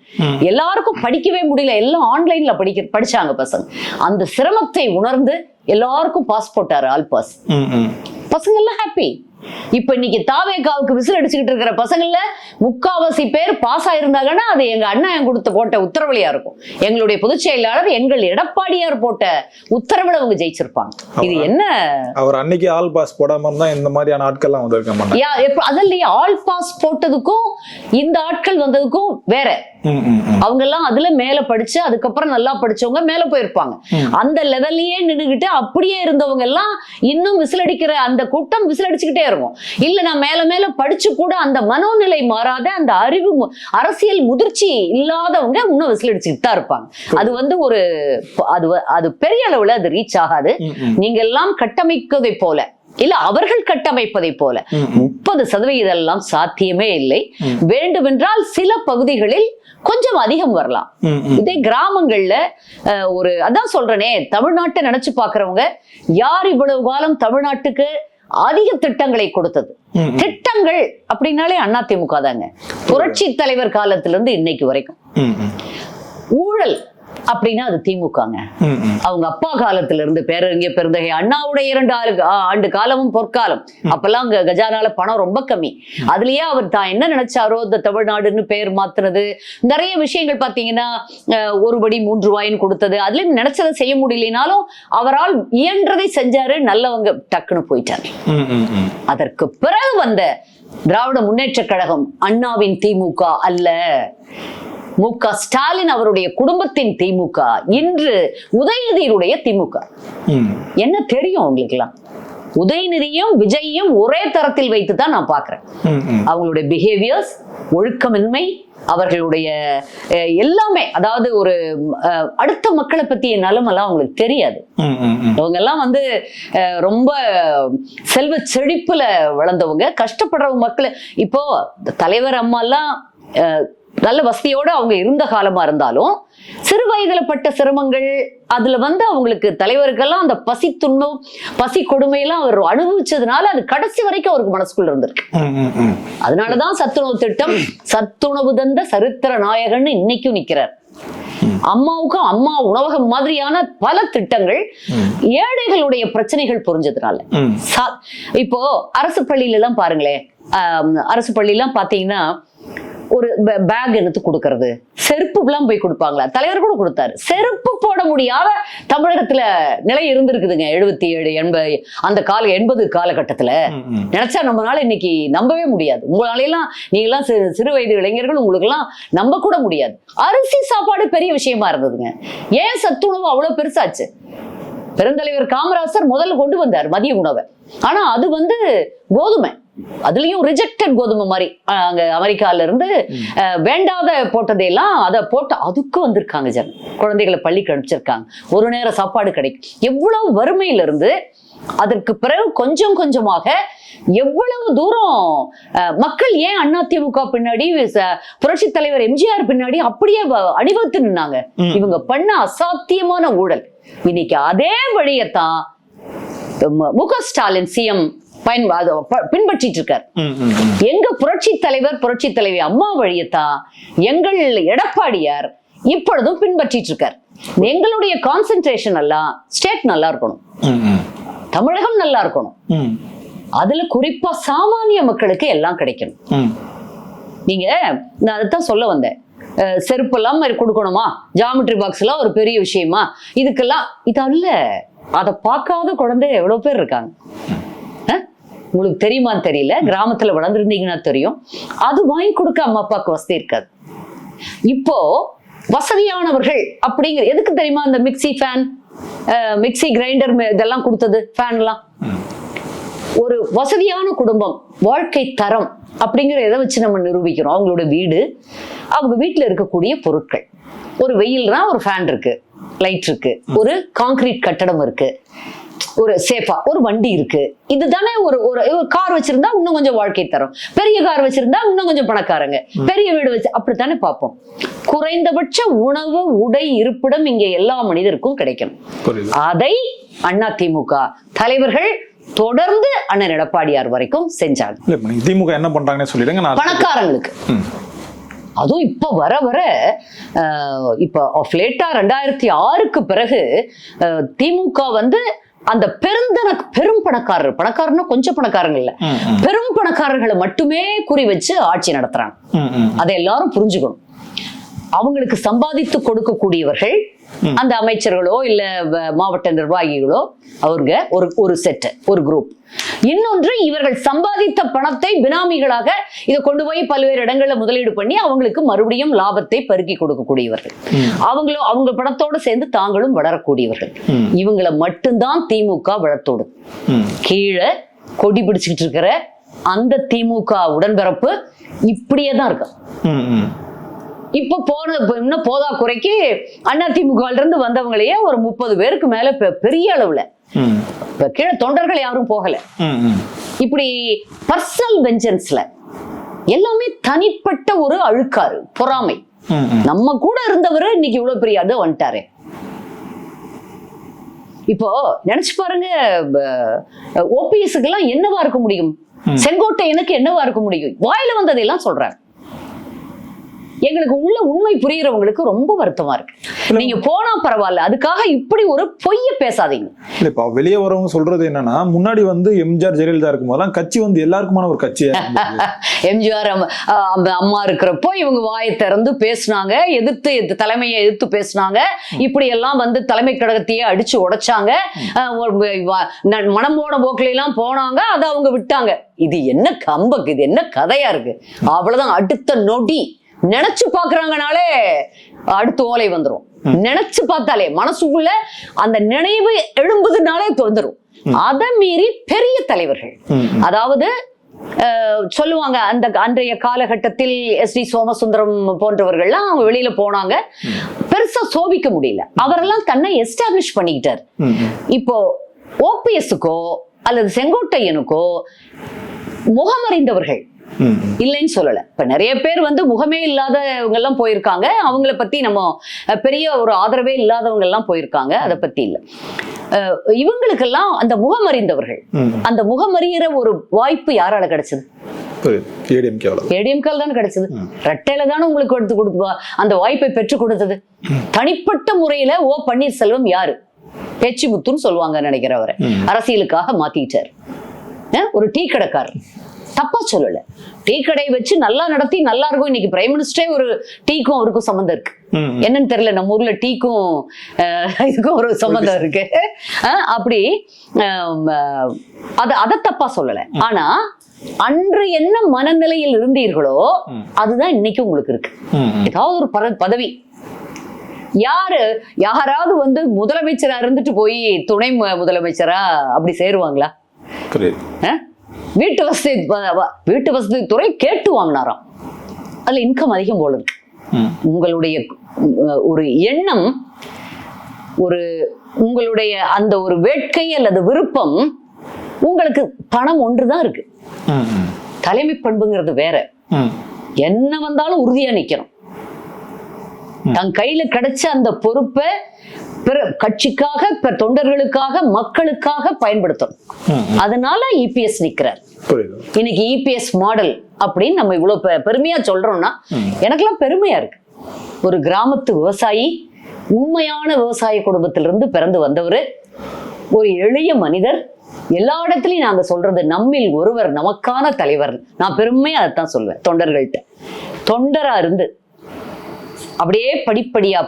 எல்லாருக்கும் படிக்கவே முடியல, எல்லாம் ஆன்லைன்ல படிச்சாங்க பசங்க. அந்த சிரமத்தை உணர்ந்து எல்லாருக்கும் பாஸ் போட்டாரு, ஆல் பாஸ். பசங்க எல்லாம் ஹாப்பி. இப்ப இன்னைக்கு தாவேகாவுக்கு விசில் அடிச்சுக்கிட்டு இருக்கிற பசங்கள்ல 3/4 பேர் பாஸ் ஆயிருந்தாங்கன்னா அது எங்க அண்ணன் போட்ட உத்தரவுலையா இருக்கும். எங்களுடைய பொதுச் செயலாளர் எங்கள் எடப்பாடியார் போட்ட உத்தரவுல அவங்க ஜெயிச்சிருப்பாங்க. இது என்ன? அவர் அன்னைக்கு ஆல் பாஸ் போடாம இருந்தா இந்த மாதிரியான ஆட்கள்லாம் வந்திருக்க மாட்டாங்க. அதுலயே ஆல் பாஸ் போட்டதுக்கும் இந்த ஆட்கள் வந்ததுக்கும் வேற. அவங்க எல்லாம் அதுல மேல படிச்சு அதுக்கப்புறம் நல்லா படிச்சவங்க மேல போயிருப்பாங்க. அந்த லெவல்லயே நின்னுகிட்டு அப்படியே இருந்தவங்க எல்லாம் இன்னும் விசில் அடிக்கிற அந்த கூட்டம் விசில் அடிச்சுக்கிட்டே இருக்கும். இல்ல நான் மேல மேல படிச்சு கூட அந்த மனோநிலை மாறாத, அந்த அறிவு அரசியல் முதிர்ச்சி இல்லாதவங்க இன்னும் விசில் அடிச்சுக்கிட்டு தான் இருப்பாங்க. அது வந்து ஒரு அது பெரிய அளவுல அது ரீச் ஆகாது. நீங்க எல்லாம் கட்டமைப்பதை போல இல்ல அவர்கள் கட்டமைப்பதை போல 30% எல்லாம் சாத்தியமே இல்லை. வேண்டுமென்றால் சில பகுதிகளில் கொஞ்சம் அதிகம் வரலாம். இதே கிராமங்கள்ல ஒரு அதான் சொல்றேனே, தமிழ்நாட்டை நினைச்சு பாக்குறவங்க யார் இவ்வளவு காலம் தமிழ்நாட்டுக்கு அதிக திட்டங்களை கொடுத்தது? திட்டங்கள் அப்படின்னாலே அதிமுக தாங்க. புரட்சி தலைவர் காலத்திலிருந்து இன்னைக்கு வரைக்கும் ஊழல் அப்படின்னா அது திமுகங்க. அவங்க அப்பா காலத்துல இருந்து பேரறிஞர் பெருந்தகை அண்ணாவுடைய 2 ஆண்டு காலமும் பொற்காலம். அப்பெல்லாம் கஜானால பணம் ரொம்ப கம்மி. அதுலயே அவர் தான் என்ன நினைச்சாரோ இந்த தமிழ்நாடுன்னு பெயர் மாத்துறது, நிறைய விஷயங்கள் பாத்தீங்கன்னா 1 படி 3 ரூபாயின்னு கொடுத்தது, அதுலயும் நினைச்சதை செய்ய முடியலனாலும் அவரால் இயன்றதை செஞ்சாரு. நல்லவங்க டக்குன்னு போயிட்டாரு. அதற்கு பிறகு வந்த திராவிட முன்னேற்ற கழகம் அண்ணாவின் திமுக அல்ல, மு.க. ஸ்டாலின் அவருடைய குடும்பத்தின் திமுக, இன்று உதயநிதியுடைய திமுக. என்ன தெரியும் உங்களுக்கு எல்லாம்? உதயநிதியும் விஜயையும் ஒரே தரத்தில் வைத்து தான் நான் பாக்குறேன். அவங்களுடைய பிஹேவியர்ஸ், ஒழுக்கமின்மை, அவர்களுடைய எல்லாமே, அதாவது ஒரு அடுத்த மக்களை பத்திய நலமெல்லாம் அவங்களுக்கு தெரியாது. அவங்க எல்லாம் வந்து ரொம்ப செல்வ செழிப்புல வளர்ந்தவங்க, கஷ்டப்படுறவங்க மக்களை. இப்போ தலைவர் அம்மா எல்லாம் நல்ல வசதியோட அவங்க இருந்த காலமா இருந்தாலும் சிறு வயதுல பட்ட சிரமங்கள், அதுல வந்து அவங்களுக்கு தலைவருக்கெல்லாம் அந்த பசி துன்பம், பசி கொடுமையெல்லாம் அவர் அனுபவிச்சதுனால அது கடைசி வரைக்கும் அவருக்கு மனசுக்குள்ள இருந்திருக்கு. அதனாலதான் சத்துணவு திட்டம், சத்துணவு தந்த சரித்திர நாயகன்னு இன்னைக்கும் நிக்கிறார். அம்மாவுக்கும் அம்மா உணவகம் மாதிரியான பல திட்டங்கள் ஏழைகளுடைய பிரச்சனைகள் புரிஞ்சதுனால. இப்போ அரசு பள்ளியில எல்லாம் பாருங்களேன், அரசு பள்ளியில எல்லாம் பாத்தீங்கன்னா ஒரு பேக் எடுத்து கொடுக்கறது, செருப்பு எல்லாம் போய் கொடுப்பாங்களா? தலைவர் கூட கொடுத்தாரு. செருப்பு போட முடியாத தமிழகத்துல நிலை இருந்திருக்குதுங்க 77 80 அந்த 80 காலகட்டத்துல. நினைச்சா நம்மளால இன்னைக்கு நம்பவே முடியாது. உங்களால நீங்க எல்லாம் சிறு வயது இளைஞர்கள், உங்களுக்கு எல்லாம் நம்ப கூட முடியாது. அரிசி சாப்பாடு பெரிய விஷயமா இருந்ததுங்க. ஏன் சத்துணவு அவ்வளவு பெருசாச்சு? பெருந்தலைவர் காமராசர் முதல்ல கொண்டு வந்தார் மதிய உணவை. ஆனா அது வந்து கோதுமை, அதுலயும் ரிஜெக்டட் கோதுமை மாதிரி அங்க அமெரிக்கால இருந்து வேண்டாத போட்டதையெல்லாம் அதை போட்டு அதுக்கு வந்திருக்காங்க. குழந்தைகளை பள்ளிக்கு அனுப்பிச்சிருக்காங்க. ஒரு நேர சாப்பாடு கிடைக்கும். எவ்வளவு வறுமையில இருந்து அதற்கு பிறகு கொஞ்சம் கொஞ்சமாக எவ்வளவு தூரம் மக்கள் ஏன் அதிமுக பின்னாடி, புரட்சி தலைவர் எம்ஜிஆர் பின்னாடி அப்படியே அணிவகுத்து நின்னாங்க. இவங்க பண்ண அசாத்தியமான ஊழல். இன்னைக்கு அதே வழியத்தான் மு.க. ஸ்டாலின் சிஎம் பின்பற்றிட்டு இருக்கார். எங்க புரட்சி தலைவர் புரட்சி தலைவி அம்மா வழியத்தான் எங்கள் எடப்பாடியார் இப்பொழுதும் பின்பற்றிட்டு இருக்கார். எங்களுடைய கான்சென்ட்ரேஷன் எல்லாம் ஸ்டேட் நல்லா இருக்கணும், தமிழகம் நல்லா இருக்கணும், அதுல குறிப்பா சாமானிய மக்களுக்கு எல்லாம் கிடைக்கணும். நீங்க நான் அதைத்தான் சொல்ல வந்தேன். செருப்பு எல்லாம் கொடுக்கணுமா, ஜாமெட்ரி பாக்ஸ் எல்லாம் ஒரு பெரிய விஷயமா, இதுக்கெல்லாம் இது அல்ல. அதை பார்க்காத குழந்தை எவ்வளவு பேர் இருக்காங்க. உங்களுக்கு தெரியுமான்னு தெரியல, கிராமத்துல வளர்ந்துருந்தீங்கன்னா தெரியும். அது வாங்கி கொடுக்க அம்மா அப்பாவுக்கு வசதி இருக்காது. இப்போ வசதியானவர்கள் அப்படிங்கிற எதுக்கு தெரியுமா இந்த மிக்சி ஃபேன், மிக்சி கிரைண்டர் இதெல்லாம் கொடுத்தது, ஃபேன் எல்லாம். ஒரு வசதியான குடும்பம், வாழ்க்கை தரம் அப்படிங்கிற எதை வச்சு நம்ம நிரூபிக்கிறோம்? அவங்களோட வீடு, அவங்க வீட்டுல இருக்கக்கூடிய பொருட்கள். ஒரு வெயில்னா ஒரு ஃபேன் இருக்கு, லைட் இருக்கு, ஒரு கான்கிரீட் கட்டடம் இருக்கு, ஒரு சேஃபா ஒரு வண்டி இருக்கு. இதுதானே ஒரு கார் வச்சிருந்தா இன்னும் கொஞ்சம் வாழ்க்கை தரும், பெரிய கார் வச்சிருந்தா இன்னும் கொஞ்சம் பணக்காரங்க, பெரிய வீடு வச்சு அப்படித்தானே பார்ப்போம். குறைந்தபட்ச உணவு, உடை, இருப்பிடம் இங்க எல்லா மனிதருக்கும் கிடைக்கும். அதை அதிமுக தலைவர்கள் தொடர்ந்து அண்ணன் எடப்பாடியார் வரைக்கும் செஞ்சாங்க. திமுக என்ன பண்றாங்கன்னு சொல்லிடுங்க. பணக்காரங்களுக்கு அதுவும் இப்ப வர வர இப்ப ஆஃப் லேட்டா 2006க்கு பிறகு திமுக வந்து அந்த பெரும் பணக்காரர்னா கொஞ்சம் பணக்காரங்க இல்ல, பெரும் பணக்காரர்களை மட்டுமே குறி வச்சு ஆட்சி நடத்துறாங்க. அதை எல்லாரும் புரிஞ்சுக்கணும். அவங்களுக்கு சம்பாதித்து கொடுக்கக்கூடியவர்கள் அந்த அமைச்சர்களோ இல்ல மாவட்ட நிர்வாகிகளோ, அவங்க ஒரு செட், ஒரு குரூப். இன்னொன்று, இவர்கள் சம்பாதித்த பணத்தை பினாமிகளாக இதை கொண்டு போய் பல்வேறு இடங்கள்ல முதலீடு பண்ணி அவங்களுக்கு மறுபடியும் லாபத்தை பெருக்கி கொடுக்கக்கூடியவர்கள். அவங்க பணத்தோடு சேர்ந்து தாங்களும் வளரக்கூடியவர்கள். இவங்களை மட்டும்தான் திமுக வளர்த்தோடு. கீழே கொடி பிடிச்சுக்கிட்டு இருக்கிற அந்த திமுக உடன்பிறப்பு இப்படியே தான் இருக்கு. இப்ப இன்னும் போதா குறைக்கு அதிமுக இருந்து வந்தவங்களையே ஒரு 30 பேருக்கு மேல பெரிய அளவுல கீழே தொண்டர்கள் யாரும் போகல. இப்படி பர்சனல் வெஞ்சன்ஸ்ல எல்லாமே தனிப்பட்ட ஒரு அழுக்காறு, பொறாமை. நம்ம கூட இருந்தவரு இன்னைக்கு இவ்வளவு பெரிய அதை வந்துட்டாரு. இப்போ நினைச்சு பாருங்க, ஓபிஎஸ்க்கு எல்லாம் என்னவா இருக்க முடியும், செங்கோட்டையனுக்கு என்னவா இருக்க முடியும்? வாயில வந்ததையெல்லாம் சொல்றாங்க. எங்களுக்கு உள்ள உண்மை புரியுறவங்களுக்கு ரொம்ப வருத்தமா இருக்கு. நீங்க போனா பரவாயில்ல, அதுக்காக இப்படி ஒரு பொய்ய பேசாதீங்க. இல்ல இப்ப வெளியே வரவங்க சொல்றது என்னன்னா, முன்னாடி வந்து எம்ஜிஆர் ஜெயலலிதா இருக்கும்போதெல்லாம் கட்சி வந்து எல்லாருக்குமான ஒரு கட்சியா எம்ஜிஆர் அம்மா இருக்கிறப்போ இவங்க வாயை திறந்து பேசினாங்க, எதிர்த்து தலைமையை எதிர்த்து பேசினாங்க, இப்படி எல்லாம் வந்து தலைமை கழகத்தையே அடிச்சு உடைச்சாங்க, மனம் போன போக்கில எல்லாம் போனாங்க, அதை அவங்க விட்டாங்க. இது என்ன கம்பக்கு, இது என்ன கதையா இருக்கு? அவ்வளவுதான். அடுத்த நொடி நினைச்சு பாக்குறாங்கனாலே அடுத்த ஓலை வந்துரும். நினைச்சு பார்த்தாலே மனசுக்குள்ள அந்த நினைவு எழும்புதுனாலே வந்துரும். அதை மீறி பெரிய தலைவர்கள், அதாவது சொல்லுவாங்க, அந்த அன்றைய காலகட்டத்தில் எஸ்.டி. சோமசுந்தரம் போன்றவர்கள்லாம் அவங்க வெளியில போனாங்க, பெருசா சோபிக்க முடியல, அவரெல்லாம் தன்னை எஸ்டாப்ளிஷ் பண்ணிக்கிட்டார். இப்போ ஓபிஎஸ்க்கோ அல்லது செங்கோட்டையனுக்கோ முகமறிந்தவர்கள் இல்லைன்னு சொல்லல. இப்ப நிறைய பேர் வந்து முகமே இல்லாதவங்க எல்லாம் போயிருக்காங்க, அவங்கள பத்தி நம்ம பெரிய ஒரு ஆதரவே இல்லாதவங்க எல்லாம் போயிருக்காங்க, அதை பத்தி இல்ல. இவங்களுக்கெல்லாம் அந்த முகமறிந்தவர்கள், அந்த முகமறிகிற ஒரு வாய்ப்பு யாரால கிடைச்சது? ஏடிஎம்கே தானே கிடைச்சது. ரெட்டையில தானே உங்களுக்கு எடுத்து கொடுத்து அந்த வாய்ப்பை பெற்றுக் கொடுத்தது. தனிப்பட்ட முறையில ஓ பன்னீர்செல்வம் யாரு? பேச்சுமுத்துன்னு சொல்லுவாங்க நினைக்கிறவரை அரசியலுக்காக மாத்திட்டார். ஒரு டீ கடைக்காரர், தப்பா சொல்லல, டீ கடையை வச்சு நல்லா நடத்தி நல்லா இருக்கும். இன்னைக்கு பிரைம் மினிஸ்டரே ஒரு டீக்கும் அவருக்கும் சம்பந்தம் இருக்கு. என்னன்னு தெரியல, நம்ம ஊர்ல டீக்கும் இதுக்கும் ஒரு சம்பந்தம் இருக்கு. அப்படி அதை தப்பா சொல்லல. ஆனா அன்று என்ன மனநிலையில் இருந்தீர்களோ அதுதான் இன்னைக்கு உங்களுக்கு இருக்கு. ஏதாவது ஒரு பதவி, யாராவது வந்து முதலமைச்சரா இருந்துட்டு போய் துணை முதலமைச்சரா அப்படி சேருவாங்களா? வீட்டு வசதி துறை கேட்டு வாங்கினாராம், அதுல இன்கம் அதிகம் போல இருக்கு. உங்களுடைய ஒரு எண்ணம், உங்களுடைய அந்த ஒரு வேட்கை அல்லது விருப்பம், உங்களுக்கு பணம் ஒன்றுதான் இருக்கு. தலைமை பண்புங்கிறது வேற. என்ன வந்தாலும் உறுதியா நிக்கணும். தன் கையில கிடைச்ச அந்த பொறுப்பை கட்சிக்காக, தொண்டர்களுக்காக, மக்களுக்காக பயன்படுத்தணும். அதனால இபிஎஸ் நிக்கிறார். இன்னைக்கு இபிஎஸ் மாடல் அப்படின்னு நம்ம இவ்வளவு பெருமையா சொல்றோம்னா எனக்கெல்லாம் பெருமையா இருக்கு. ஒரு கிராமத்து விவசாயி, உண்மையான விவசாய குடும்பத்திலிருந்து பிறந்து வந்தவர், ஒரு எளிய மனிதர். எல்லா இடத்துலயும் நாங்க சொல்றது நம்மில் ஒருவர் நமக்கான தலைவர். நான் பெருமையா அதைத்தான் சொல்வேன். தொண்டர்கள்ட்ட தொண்டரா இருந்து அப்படியே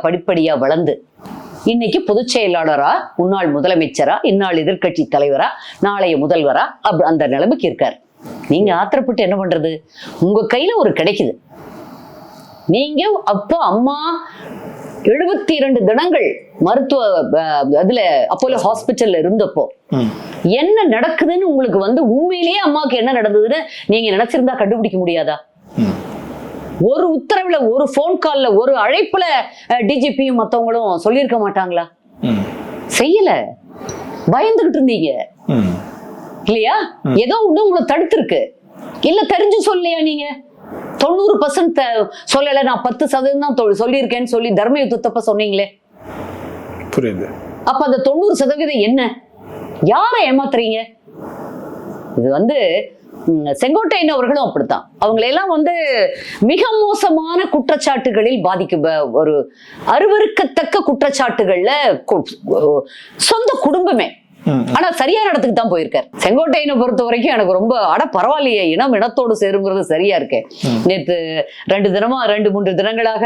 படிப்படியா வளர்ந்து இன்னைக்கு பொதுச் செயலாளரா, முன்னாள் முதலமைச்சரா, இந்நாள் எதிர்கட்சி தலைவரா, நாளைய முதல்வரா அந்த நிலைமைக்கு இருக்காரு. நீங்க ஆத்திரப்பட்டு என்ன பண்றது? உங்க கையில ஒரு கிடைக்குது. நீங்க அப்போ அம்மா 72 தினங்கள் மருத்துவ அதுல அப்போலோ ஹாஸ்பிட்டல்ல இருந்தப்போ என்ன நடக்குதுன்னு உங்களுக்கு வந்து உண்மையிலேயே அம்மாவுக்கு என்ன நடந்ததுன்னு நீங்க நினைச்சிருந்தா கண்டுபிடிக்க முடியாதா? ஒரு உத்தரவுல, ஒரு போன் கால்ல, ஒரு அழைப்புல டிஜிபியும் மத்தவங்களும் சொல்லியிருக்க மாட்டாங்களா? செய்யல, பயந்துகிட்டு இருந்தீங்க இல்லையா? ஏதோ ஒண்ணு உங்களை தடுத்திருக்கு. இல்ல தெரிஞ்சு சொல்லலையா? நீங்க 90% சொல்லல, நான் 10% தான் சொல்லியிருக்கேன்னு சொல்லி தர்ம யுத்தத்தப்ப சொன்னீங்களே. புரியுது. அப்ப அந்த 90% என்ன? யாரை ஏமாத்துறீங்க? இது வந்து செங்கோட்டையன் அவர்களும் அப்படித்தான். அவங்களெல்லாம் வந்து மிக மோசமான குற்றச்சாட்டுகளில் ஒரு அருவருக்கத்தக்க குற்றச்சாட்டுகள்ல சொந்த குடும்பமே, ஆனா சரியான இடத்துக்கு தான் போயிருக்காரு. செங்கோட்டையனை பொறுத்த வரைக்கும் எனக்கு ரொம்ப பரவாயில்லையே, இனத்தோடு சேருங்கிறது சரியா இருக்கு. நேத்து 2-3 தினங்களாக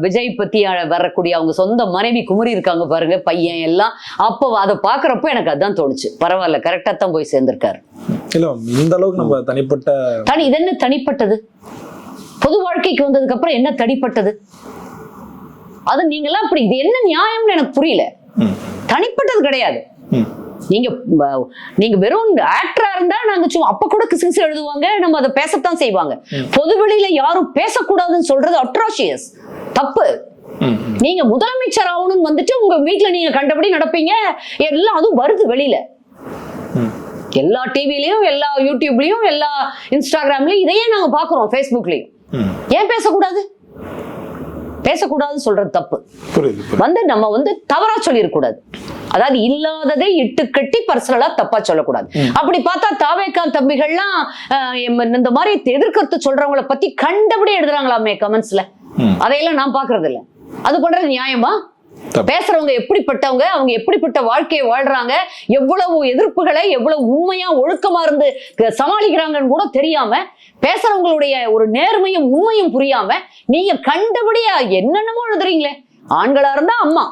விஜய் பத்தி வரக்கூடிய அவங்க சொந்த மனைவி குமரி இருக்காங்க பாருங்க, பையன் எல்லாம். அப்போ அதை பாக்குறப்போ எனக்கு அதான் தோணுச்சு, பரவாயில்ல, கரெக்டா தான் போய் சேர்ந்திருக்காரு. இந்த அளவுக்கு நம்ம தனிப்பட்ட இது என்ன தனிப்பட்டது? பொது வாழ்க்கைக்கு வந்ததுக்கு அப்புறம் என்ன தனிப்பட்டது? அது நீங்கெல்லாம் அப்படி, இது என்ன நியாயம்னு எனக்கு புரியல. தனிப்பட்டது கிடையாது. நீங்க வெறும் ஆக்டரா இருந்தா நாங்க அப்ப கூட கிசு எழுதுவாங்க, நம்ம அதை பேசத்தான் செய்வாங்க. பொது வெளியில யாரும் பேசக்கூடாதுன்னு சொல்றது அட்ராஷியஸ், தப்பு. நீங்க முதலமைச்சர் ஆகணும்னு வந்துட்டு உங்க வீட்டுல நீங்க கண்டபடி நடப்பீங்க, எல்லாம் அதுவும் வருது வெளியில. எல்லா டிவிலையும், எல்லா யூடியூப்லயும், எல்லா இன்ஸ்டாகிராம்லயும் இதையே நாங்க பாக்குறோம், பேஸ்புக்லயும். ஏன் பேசக்கூடாது? பேசக்கூடாதுன்னு சொல்றது தப்பு. வந்து நம்ம வந்து தவறா சொல்லிடக்கூடாது. அதாவது இல்லாததை இட்டுக்கட்டி பர்சனலா தப்பா சொல்லக்கூடாது. அப்படி பார்த்தா தாவேகா தம்பிகள்லாம் இந்த மாதிரி எதிர்கருத்து சொல்றவங்களை பத்தி கண்டபடி எழுதுறாங்களாமே கமெண்ட்ஸ்ல. அதையெல்லாம் நான் பாக்குறது இல்ல. அது பண்றது நியாயமா? பேசுறவங்க எப்படிப்பட்டவங்க, அவங்க எப்படிப்பட்ட வாழ்க்கையை வாழ்றாங்க, எவ்வளவு எதிர்ப்புகளை எவ்வளவு உண்மையா ஒழுக்கமா இருந்து சமாளிக்கிறாங்கன்னு கூட தெரியாம, பேசுறவங்களுடைய ஒரு நேர்மையும் உண்மையும் புரியாம நீங்க கண்டபடியா என்னென்னமோ எழுதுறீங்களே. ஆண்களா இருந்தா அம்மா,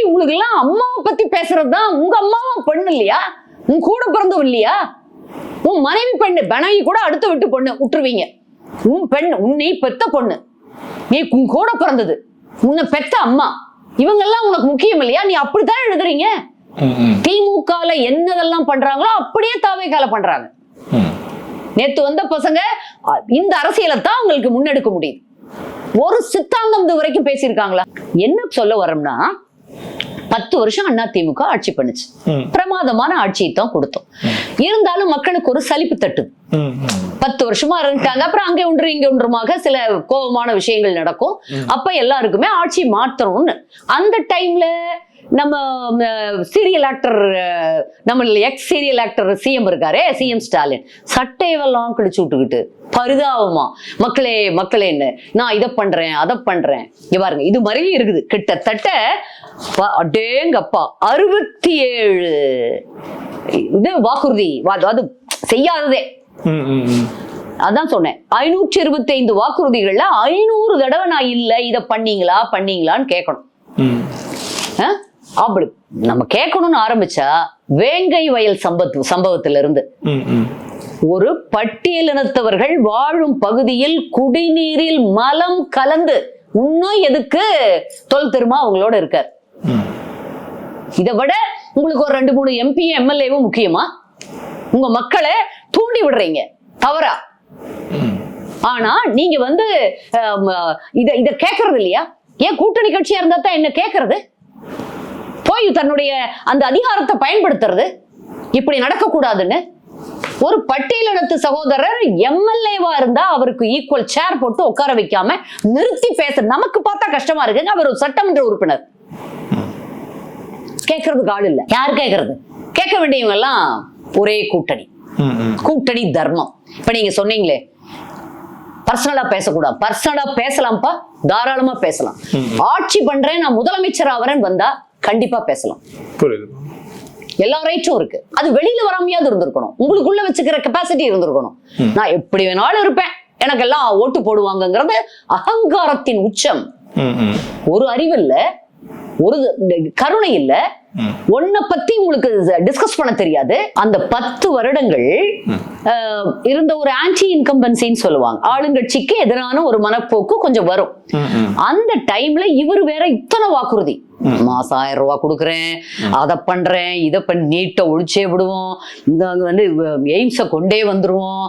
உங்களுக்கு எல்லாம் அம்மாவை பத்தி பேசுறதுதான். உங்க அம்மாவும் பெண்ணு இல்லையா? உன் கூட பிறந்தவ இல்லையா? உன் மனைவி பெண்ணு, மனைவி கூட அடுத்த விட்டு பொண்ணு விட்டுருவீங்க. உன் பெண், உன்னை பெத்த பொண்ணு, நீ உன் கூட பிறந்தது, உன்னை பெத்த அம்மா, இவங்க எல்லாம் உனக்கு முக்கியம் இல்லையா? நீ அப்படித்தான் எழுதுறீங்க. திமுகல என்னதெல்லாம் பண்றாங்களோ அப்படியே தாவேகால பண்றாங்க. நேத்து வந்த பசங்க இந்த அரசியலை தான் உங்களுக்கு முன்னெடுக்க முடியுது. ஒரு சித்தாந்தம் இது வரைக்கும் பேசியிருக்காங்களா? என்ன சொல்ல வரோம்னா, 10 வருஷம் அண்ணா திமுக ஆட்சி பண்ணுச்சு, பிரமாதமான ஆட்சியை தான் கொடுத்தோம். இருந்தாலும் மக்களுக்கு ஒரு சலிப்பு தட்டு. 10 வருஷமா இருந்துட்டாங்க. அப்புறம் அங்கே ஒன்று இங்க ஒன்றுமாக சில கோபமான விஷயங்கள் நடக்கும். அப்ப எல்லாருக்குமே ஆட்சி மாற்றணும்னு அந்த டைம்ல நம்ம சீரியல் ஆக்டர், நம்ம எக்ஸ் சீரியல் ஆக்டர் சிஎம் இருக்காரே, சிஎம் ஸ்டாலின், சட்டையெல்லாம் கிழிச்சு விட்டுக்கிட்டு பரிதாபமா மக்களே மக்களேன்னு நான் இதை பண்றேன் அதை பண்றேன். இங்க பாருங்க, இது மாதிரி இருக்குது. கிட்டத்தட்ட அடேங்கப்பா 67 இது வாக்குறுதி, அது செய்யாததே. அதான் சொன்னேன், 525 வாக்குறுதிகள்ல 500 தடவை நான் இல்ல இதை பண்ணீங்களான்னு கேட்கணும். அப்படி நம்ம கேட்கணும்னு ஆரம்பிச்சா, வேங்கை வயல் சம்பவத்தில இருந்து ஒரு பட்டியலினத்தவர்கள் வாழும் பகுதியில் குடிநீரில் மலம் கலந்து இன்னும் எதுக்கு தொல் திரும்ப அவங்களோட இருக்கார். இதை விட உங்களுக்கு ஒரு 2-3 MP MLAவும் முக்கியமா? உங்க மக்களை தூண்டி விடுறீங்க தவறா. ஆனா நீங்க இத கேட்கறது இல்லையா? ஏன் கூட்டணி கட்சியா இருந்தா தான் என்ன கேட்கறது? போய் தன்னுடைய அந்த அதிகாரத்தை பயன்படுத்துறது இப்படி நடக்க கூடாதுன்னு. ஒரு பட்டியலினத்து சகோதரர் MLAவா இருந்தா அவருக்கு ஈக்குவல் சேர் போட்டு உட்கார வைக்காம நிறுத்தி பேச நமக்கு பார்த்தா கஷ்டமா இருக்குங்க. அவர் ஒரு சட்டமன்ற உறுப்பினர், கேட்கறதுக்கு ஆள் இல்ல. யார் கேட்கறது? கேட்க வேண்டியவங்க எல்லாம் ஒரே கூட்டணி தர்மம். இப்ப நீங்க சொன்னீங்களே பர்சனலா பேசக்கூடாது. பர்சனலா பேசலாம்ப்பா, தாராளமா பேசலாம். ஆட்சி பண்றேன், நான் முதலமைச்சர் ஆவறேன்னு வந்தா கண்டிப்பா பேசலாம். எல்லா ரைட்டும் இருக்கு. அது வெளியில வராமையாவது இருந்திருக்கணும். உங்களுக்குள்ள வச்சுக்கிற கெப்பாசிட்டி இருந்திருக்கணும். நான் எப்படி வேணாலும் இருப்பேன், எனக்கு எல்லாம் ஓட்டு போடுவாங்கிறது அகங்காரத்தின் உச்சம். ஒரு அறிவு இல்ல, ஒரு கருணை இல்ல, ஒன்ன பத்தி உங்களுக்கு டிஸ்கஸ் பண்ண தெரியாது. அந்த 10 வருடங்கள் இருந்த ஒரு ஆன்டி இன்கம்பன்சின்னு சொல்லுவாங்க, ஆளுங்கட்சிக்கு எதிரான ஒரு மனப்போக்கு கொஞ்சம் வரும். அந்த டைம்ல இவர் வேற இத்தனை வாக்குறுதி, மாசம் 1000 ரூபாய் கொடுக்குறேன், அதை பண்றேன், இதை பண்ணி நீட்டை ஒழிச்சே விடுவோம், எய்ம்ஸை கொண்டே வந்துருவோம்,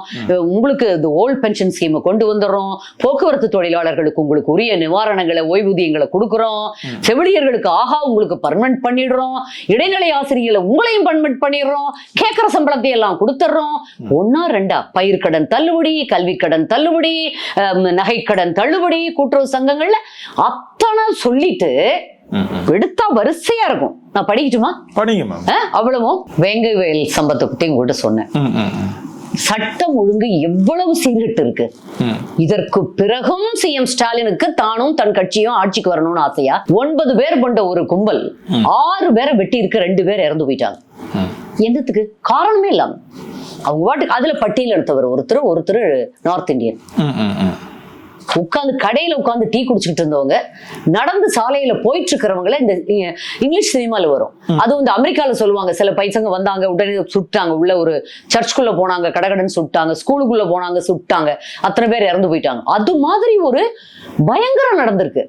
உங்களுக்கு இந்த ஓல்ட் பென்ஷன் ஸ்கீமை கொண்டு வந்துடுறோம், போக்குவரத்து தொழிலாளர்களுக்கு உங்களுக்கு உரிய நிவாரணங்களை ஓய்வூதியங்களை கொடுக்குறோம், செவிலியர்களுக்கு உங்களுக்கு பர்மனன்ட் பண்ணிடுறோம், இடைநிலை ஆசிரியர்களை உங்களையும் பர்மனன்ட் பண்ணிடுறோம், கேட்கிற சம்பளத்தை எல்லாம் கொடுத்துடுறோம். 1-2 பயிர்க்கடன் தள்ளுபடி, கல்விக்கடன் தள்ளுபடி, நகைக்கடன் தள்ளுபடி, கூட்டுறவு சங்கங்கள்ல அத்தனை சொல்லிட்டு எடுத்தா வரிசையா இருக்கும். நான் படிக்கட்டுமா? அவ்வளவும் வேங்கை வயல் சம்பத்தை பத்தி உங்கள்கிட்ட சொன்னேன். சட்டம் ஒழுங்கு எவ்வளவு சீர்கெட்டு இருக்கு. இதற்கு பிறகும் சிஎம் ஸ்டாலினுக்கு தானும் தன் கட்சியும் ஆட்சிக்கு வரணும்னு ஆசையா? 9 பேர் கொண்ட ஒரு கும்பல் 6 பேரை வெட்டி இருக்கு, 2 பேர் இறந்து போயிட்டாங்க. என்னத்துக்கு? காரணமே இல்லாம அவங்க வாட்டுக்கு. அதுல பட்டியல் எடுத்தவர் ஒருத்தர் நார்த் இந்தியன், உட்காந்து கடையில உட்காந்து டீ குடிச்சுக்கிட்டு இருந்தவங்க, நடந்து சாலையில போயிட்டு இருக்கிறவங்கள இந்த இங்கிலீஷ் சினிமால வரும். அது அமெரிக்கால சொல்லுவாங்க, சில பைசங்க வந்தாங்க உடனே சுட்டாங்க, உள்ள ஒரு சர்ச்சுக்குள்ள போனாங்க, கடகடன்னு சுட்டாங்க, ஸ்கூலுக்குள்ள போனாங்க, சுட்டாங்க, அத்தனை பேர் இறந்து போயிட்டாங்க. அது மாதிரி ஒரு பயங்கரம் நடந்திருக்கு.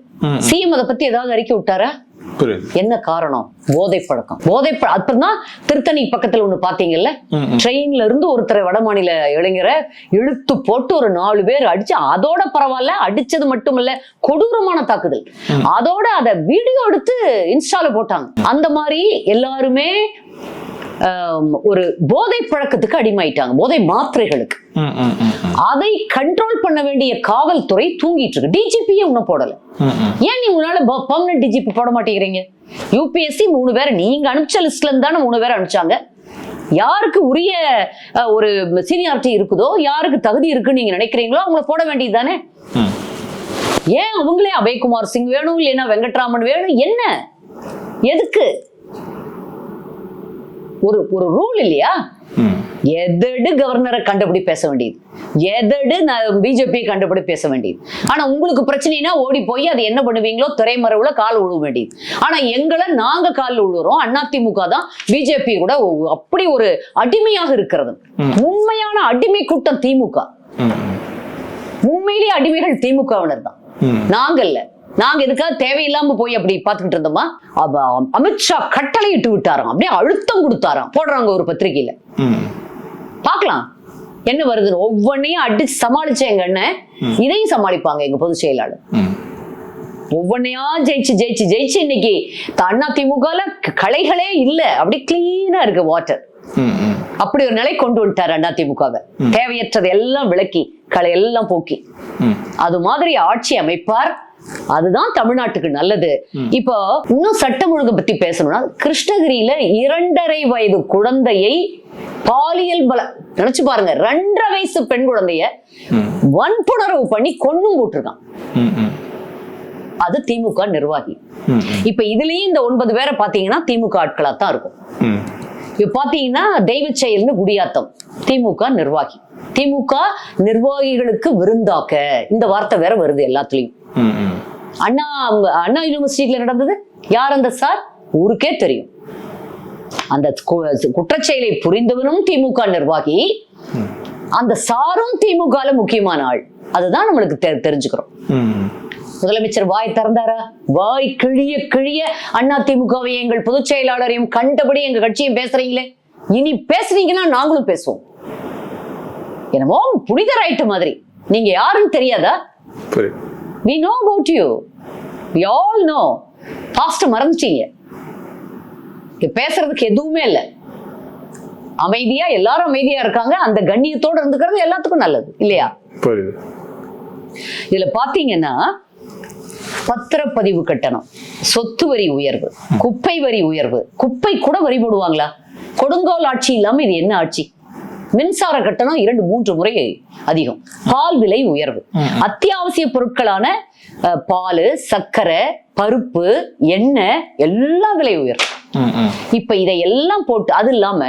சிஎம் அதை பத்தி ஏதாவது அறிக்கை விட்டாரா? என்ன காரணம்? போதை பழக்கம். அப்பதான் திருத்தணி பக்கத்துல ஒண்ணு பாத்தீங்கல்ல, ட்ரெயின்ல இருந்து ஒருத்தரை வடமாநில இளைஞரை இழுத்து போட்டு ஒரு 4 பேர் அடிச்சு, அதோட பரவாயில்ல, அடிச்சது மட்டுமல்ல கொடூரமான தாக்குதல், அதோட அத வீடியோ எடுத்து இன்ஸ்டால போட்டாங்க. அந்த மாதிரி எல்லாருமே ஒரு போதை பழக்கத்துக்கு அடிமைட்டாங்க, போதை மாத்திரைகளுக்கு. அதை கண்ட்ரோல் பண்ண வேண்டிய காவல்துறை தூங்கிட்டு இருக்கு. டிஜிபியே இன்னும் போடல. ஏன் நீ உங்களால பெர்மனன்ட் டிஜிபி போட மாட்டேங்கிறீங்க? யூபிஎஸ்சி 3 பேரை நீங்க அனுப்பிச்ச லிஸ்ட்ல இருந்து தானே 3 பேரை அனுப்பிச்சாங்க. யாருக்கு உரிய ஒரு சீனியாரிட்டி இருக்குதோ, யாருக்கு தகுதி இருக்குன்னு நீங்க நினைக்கிறீங்களோ அவங்கள போட வேண்டியது தானே. ஏன் அவங்களே அபய்குமார் சிங் வேணும், இல்லைன்னா வெங்கட்ராமன் வேணும்? என்ன எதுக்கு? ஒரு ஒரு ரூல் இல்லையா? எதடு கவர்னரை கண்டபடி பேச வேண்டியது, எதடு பிஜேபி கண்டபடி பேச வேண்டியது. ஆனா உங்களுக்கு பிரச்சனைனா ஓடி போய் அது என்ன பண்ணுவீங்களோ திரைமறைவுல கால் விழுவ வேண்டியது. ஆனா எங்களை நாங்க கால் விழுறோம். அதிமுக தான் பிஜேபி கூட அப்படி ஒரு அடிமையாக இருக்கிறது. உண்மையான அடிமை கூட்டம் திமுக. உண்மையிலேயே அடிமைகள் திமுகவினர் தான், நாங்க இல்ல. நாங்க எதுக்காக தேவையில்லாம போய் அப்படி பாத்துக்கிட்டு இருந்தோமா? அமித்ஷா கட்டளை இட்டு விட்டாராம், அப்படியே அழுத்தம் கொடுத்தாராம், போடுறாங்க ஒரு பத்திரிகையில. பாக்கலாம் என்ன வருதுன்னு. ஒவ்வொன்னையும் அடிச்சு சமாளிச்ச எங்க அண்ணன் இதையும் சமாளிப்பாங்க எங்க பொதுச் செயலாளர். ஒவ்வொன்னையா ஜெயிச்சு ஜெயிச்சு ஜெயிச்சு இன்னைக்கு அதிமுகல கலைகளே இல்ல, அப்படி கிளீனா இருக்கு வாட்டர். அப்படி ஒரு நிலை கொண்டு வந்துட்டாரு அதிமுகவை. தேவையற்றது எல்லாம் விளக்கி களை எல்லாம் போக்கி அது மாதிரி ஆட்சி அமைப்பார். அதுதான் தமிழ்நாட்டுக்கு நல்லது. இப்போ இன்னும் சட்டம் ஒழுங்கு பத்தி பேசணும்னா, கிருஷ்ணகிரியில 2.5 வயது குழந்தையை பாலியல் நினைச்சு பாருங்க, 2.5 வயசு பெண் குழந்தைய வன்புணர்வு பண்ணி கொன்னும் போட்டிருக்கான். அது திமுக நிர்வாகி. இப்ப இதுலயும் இந்த 9 பேரை பாத்தீங்கன்னா திமுக ஆட்களா தான் இருக்கும். இப்ப பாத்தீங்கன்னா தெய்வ செயல்னு குடியாத்தம், திமுக நிர்வாகி. திமுக நிர்வாகிகளுக்கு விருந்தாக்க இந்த வார்த்தை வேற வருது எல்லாத்துலயும். அண்ணா யூனிவர்சிட்டியில நடந்தது யார் அந்த சார்? ஊருக்கே தெரியும். அந்த குற்றச்செயலை புரிந்தவனும் திமுக நிர்வாகி, அந்த சாரும் திமுக முக்கியமான ஆள். அதுதான் நம்மளுக்கு தெரிஞ்சுக்கிறோம். முதலமைச்சர் வாய் திறந்தாரா? வாய் கிழிய கிழிய அதிமுகவை எங்கள் பொதுச் செயலாளரையும் கண்டபடி எங்க கட்சியும் பேசுறீங்களே, இனி பேசுறீங்கன்னா நாங்களும் பேசுவோம். என்னமோ புனிதராயிட்ட மாதிரி. நீங்க யாருன்னு தெரியாதா? We know about you. We all know. Past மறந்துட்டீங்க. பேசுறதுக்கு எதுவுமே இல்லை. அமைதியா எல்லாரும் அமைதியா இருக்காங்க. அந்த கண்ணியத்தோடு இருந்துக்கிறது எல்லாத்துக்கும் நல்லது இல்லையா? இதுல பாத்தீங்கன்னா பத்திரப்பதிவு கட்டணம், சொத்து வரி உயர்வு, குப்பை வரி உயர்வு. குப்பை கூட வரி போடுவாங்களா? கொடுங்கோல் ஆட்சி இல்லாம இது என்ன ஆட்சி? மின்சார கட்டணம் 2-3 முறை அதிகம். பால் விலை உயர்வு. அத்தியாவசிய பொருட்களான பால், சர்க்கரை, பருப்பு, எண்ணெய் எல்லா விலை உயர்வு. இப்ப இதையெல்லாம் போட்டு, அது இல்லாம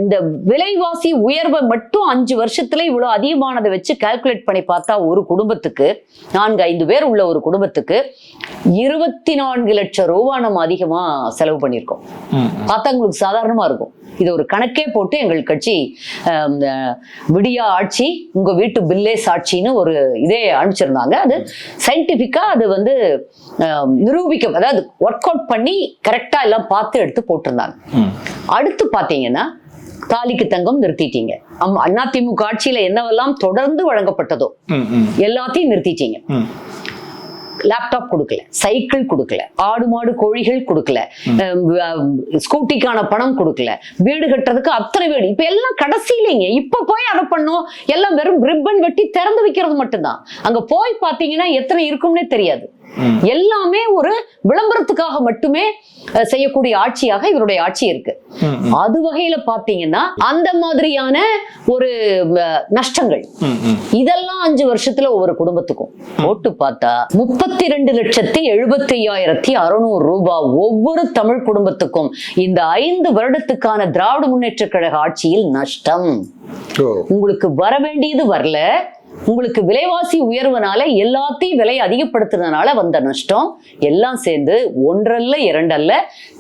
இந்த விலைவாசி உயர்வை மட்டும் 5 வருஷத்துல இவ்வளவு அதிகமானதை வச்சு கால்குலேட் பண்ணி பார்த்தா ஒரு குடும்பத்துக்கு 4-5 பேர் உள்ள ஒரு குடும்பத்துக்கு 24 லட்சம் ரூபாய் நம்ம அதிகமா செலவு பண்ணியிருக்கோம். பார்த்தா உங்களுக்கு சாதாரணமா இருக்கும். இது ஒரு கணக்கே போட்டு எங்கள் கட்சி விடியா ஆட்சி உங்க வீட்டு பில்லே சாட்சின்னு ஒரு இதே அனுப்பிச்சிருந்தாங்க. அது சயின்டிபிக்கா அது வந்து நிரூபிக்க, அதாவது ஒர்க் அவுட் பண்ணி கரெக்டா எல்லாம் பார்த்து எடுத்து போட்டிருந்தாங்க. அடுத்து பாத்தீங்கன்னா தாலிக்கு தங்கம் நிறுத்திட்டீங்க. அதிமுக ஆட்சியில என்னவெல்லாம் தொடர்ந்து வழங்கப்பட்டதோ எல்லாத்தையும் நிறுத்திட்டீங்க. லேப்டாப் கொடுக்கல, சைக்கிள் கொடுக்கல, ஆடு மாடு கோழிகள் கொடுக்கல, ஸ்கூட்டிக்கான பணம் கொடுக்கல, வீடு கட்டுறதுக்கு அத்தனை வீடு. இப்ப எல்லாம் கடைசியிலங்க இப்ப போய் அதை பண்ணும். எல்லாம் வெறும் ரிப்பன் வெட்டி திறந்து வைக்கிறது மட்டும்தான். அங்க போய் பாத்தீங்கன்னா எத்தனை இருக்கும்னே தெரியாது. எல்லாமே ஒரு விளம்பரத்துக்காக மட்டுமே செய்யக்கூடிய ஆட்சியாக இவருடைய ஆட்சி இருக்கு. அது வகையில பாத்தீங்கன்னா அந்த மாதிரியான ஒரு நஷ்டங்கள் இதெல்லாம் 5 வருஷத்துல ஒவ்வொரு குடும்பத்துக்கும் போட்டு பார்த்தா 32,75,600 ரூபாய் ஒவ்வொரு தமிழ் குடும்பத்துக்கும் இந்த 5 வருடத்துக்கான திராவிட முன்னேற்ற கழக ஆட்சியில் நஷ்டம். உங்களுக்கு வர வேண்டியது வரல. உங்களுக்கு விலைவாசி உயர்வுனால எல்லாத்தையும் விலை அதிகப்படுத்துறதுனால வந்த நஷ்டம் எல்லாம் சேர்ந்து 1 அல்ல 2 அல்ல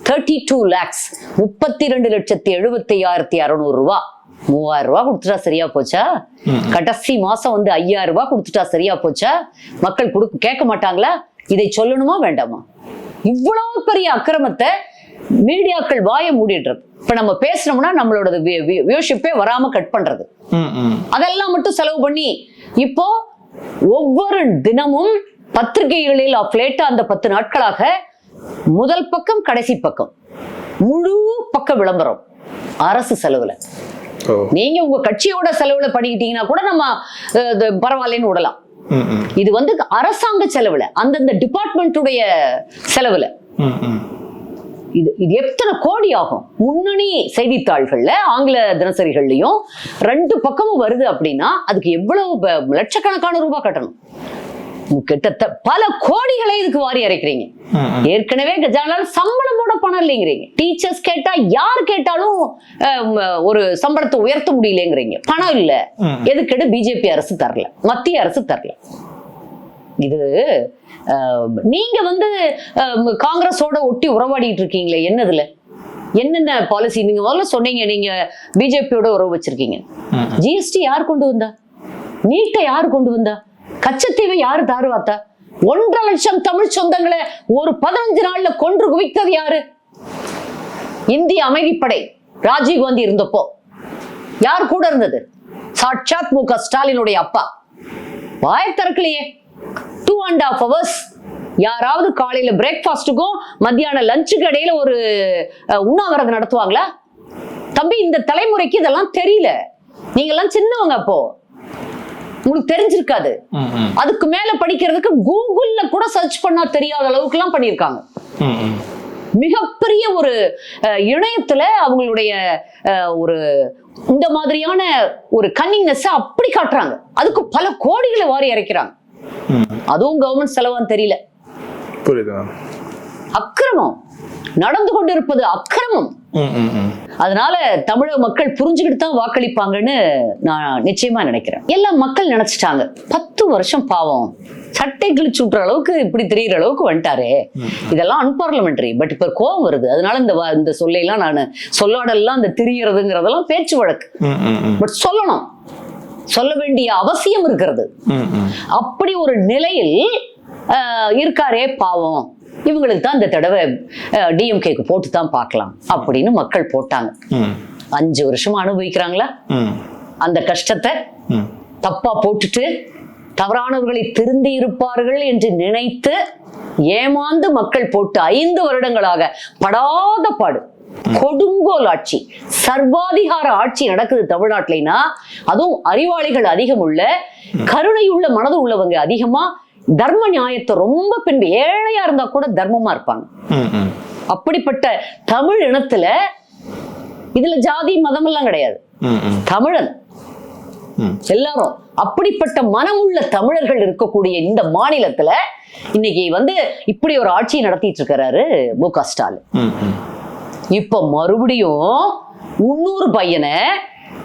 32 lakhs 32,75,600 ரூபாய். 3,000 ரூபாய் கொடுத்துட்டா சரியா போச்சா? கடைசி மாசம் வந்து 5,000 ரூபாய் கொடுத்துட்டா சரியா போச்சா? மக்கள் கேட்க மாட்டாங்களா? இதை சொல்லணுமா வேண்டாமா? இவ்வளவு பெரிய அக்கிரமத்தை மீடியாக்கள் வாய மூடிடுறது. இப்ப நம்ம பேசுறோம்னா நம்மளோட வியூஷிப்பே வராம கட் பண்றது, அதெல்லாம் மட்டும் செலவு பண்ணி இப்போ ஒவ்வொரு தினமும் பத்திரிகைகளில் லேட்டா அந்த 10 நாட்களாக முதல் பக்கம் கடைசி பக்கம் முழு பக்க விளம்பரம் அரசு செலவுல. நீங்க உங்க கட்சியோட செலவுல பண்ணிக்கிட்டீங்கன்னா கூட நம்ம பரவாயில்லன்னு விடலாம். இது வந்து அரசாங்க செலவுல, அந்தந்த டிபார்ட்மெண்ட்டுடைய செலவுல. இது இது எத்தனை கோடி ஆகும்? முன்னணி செய்தித்தாள்கள்ல, ஆங்கில தினசரிகள்லயும் 2 பக்கமும் வருது அப்படின்னா அதுக்கு எவ்வளவு லட்சக்கணக்கான ரூபாய் கட்டணும். கிட்டத்தட்ட பல கோடிகளை இதுக்கு வாரி அரைக்கிறீங்க. ஏற்கனவே கஜானால சம்பளம் போட பணம் இல்லைங்கிறீங்க. டீச்சர்ஸ் கேட்டா யார் கேட்டாலும் ஒரு சம்பளத்தை உயர்த்த முடியலங்கிறீங்க. பணம் இல்ல. எதுக்கெடு பிஜேபி அரசு தரல, மத்திய அரசு தரல. இது நீங்க வந்து காங்கிரஸோட ஒட்டி உறவாடிட்டு இருக்கீங்களே, என்னதுல என்னென்ன பாலிசி? நீங்க முதல்ல சொன்னீங்க நீங்க பிஜேபியோட உறவு வச்சிருக்கீங்க. ஜிஎஸ்டி யார் கொண்டு வந்தா? நீட்டை யார் கொண்டு வந்தா? கச்சத்தீவை யாரு தாருவாத்தா? 1.5 லட்சம் தமிழ் சொந்தங்களை ஒரு 15 நாள்ல கொன்று குவித்தது யாரு? இந்திய அமைதிப்படை ராஜீவ்காந்தி இருந்தப்போ யார் கூட இருந்தது? சாட்சாத் மு க ஸ்டாலினுடைய அப்பா. வாய திறக்கலையே. 2.5 hours யாராவது காலையில பிரேக்ஃபாஸ்டுக்கும் மத்தியான லஞ்சுக்கு இடையில ஒரு உண்ணாவிரதம் நடத்துவாங்களா? தம்பி, இந்த தலைமுறைக்கு இதெல்லாம் தெரியல. நீங்க எல்லாம் சின்னவங்க, அப்போ உங்களுக்கு தெரிஞ்சிருக்காது. அதுக்கு மேல படிக்கிறதுக்கு கூகுள்ல கூட சர்ச் பண்ணா தெரியாத அளவுக்கு எல்லாம் பண்ணிருக்காங்க. மிகப்பெரிய ஒரு இணையத்துல அவங்களுடைய ஒரு இந்த மாதிரியான ஒரு கன்னிங்னஸ் அப்படி காட்டுறாங்க. அதுக்கு பல கோடிகளை வாரி இறைக்கிறாங்க. அதுவும் கவர்மெண்ட் செலவான்னு தெரியல. அக்கிரமம் நடந்து கொண்டிருப்பது, அக்கிரமம். அதனால தமிழக மக்கள் புரிஞ்சுக்கிட்டு தான் வாக்களிப்பாங்கன்னு நான் நிச்சயமா நினைக்கிறேன். எல்லாம் மக்கள் நினைச்சிட்டாங்க. 10 வருஷம் பாவம் சட்டை கிழிச்சு விட்டுற அளவுக்கு இப்படி தெரியற அளவுக்கு வந்துட்டாரு. இதெல்லாம் அன்பார்லமெண்டரி. பட் இப்ப கோவம் வருது. அதனால இந்த சொல்லையெல்லாம் நான் சொல்லாடெல்லாம் இந்த திரியறதுங்கிறதெல்லாம் பேச்சு வழக்கு. பட் சொல்லணும், சொல்ல வேண்டிய அவசியம் இருக்கிறது. அப்படி ஒரு நிலையில் இருக்காரே பாவம், இவங்களுக்கு தான் இந்த தடவை டிஎம்கேக்கு போட்டு தான் பார்க்கலாம் அப்படின்னு மக்கள் போட்டாங்க. 5 வருஷமா அனுபவிக்கிறாங்களா அந்த கஷ்டத்தை? தப்பா போட்டுட்டு தவறானவர்களை திருந்தி இருப்பார்கள் என்று நினைத்து ஏமாந்து மக்கள் போட்டு 5 வருடங்களாக படாத பாடு, கொடுங்கோல் ஆட்சி, சர்வாதிகார ஆட்சி நடக்குது தமிழ்நாட்டிலனா. அதுவும் அறிவாளிகள் அதிகம் உள்ள, கருணையுள்ள மனது உள்ளவங்க அதிகமா, தர்ம நியாயத்தை ரொம்ப பின்பு, ஏழையா இருந்தா கூட தர்மமா இருப்பாங்க. அப்படிப்பட்ட தமிழ் இனத்துல இதுல ஜாதி மதம் எல்லாம் கிடையாது. தமிழன் எல்லாரும் அப்படிப்பட்ட மனமுள்ள தமிழர்கள் இருக்கக்கூடிய இந்த மாநிலத்துல இன்னைக்கு வந்து இப்படி ஒரு ஆட்சியை நடத்திட்டு இருக்கிறாரு மு க ஸ்டாலின். இப்ப மறுபடியும் 300 பையனை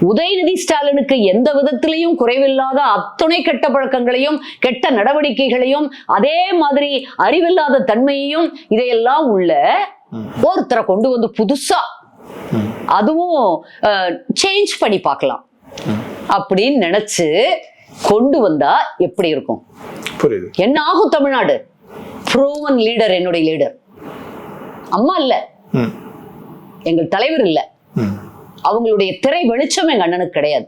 உதயநிதி ஸ்டாலினுக்கு எந்த விதத்திலையும் குறைவில்லாத அத்துணை கெட்ட பழக்கங்களையும் கெட்ட நடவடிக்கைகளையும் அதே மாதிரி அறிவில்லாத தன்மையையும் இதையெல்லாம் உள்ள ஒருத்தரை கொண்டு வந்து புதுசா அதுவும் சேஞ்ச் பண்ணி பார்க்கலாம் அப்படின்னு நினைச்சு கொண்டு வந்தா எப்படி இருக்கும்? என்ன ஆகும் தமிழ்நாடு? ப்ரூவன் லீடர், என்னுடைய லீடர். அம்மா இல்ல, எங்கள் தலைவர் இல்ல, அவங்களுடைய திரை வெளிச்சம் எங்க அண்ணனுக்கு கிடையாது.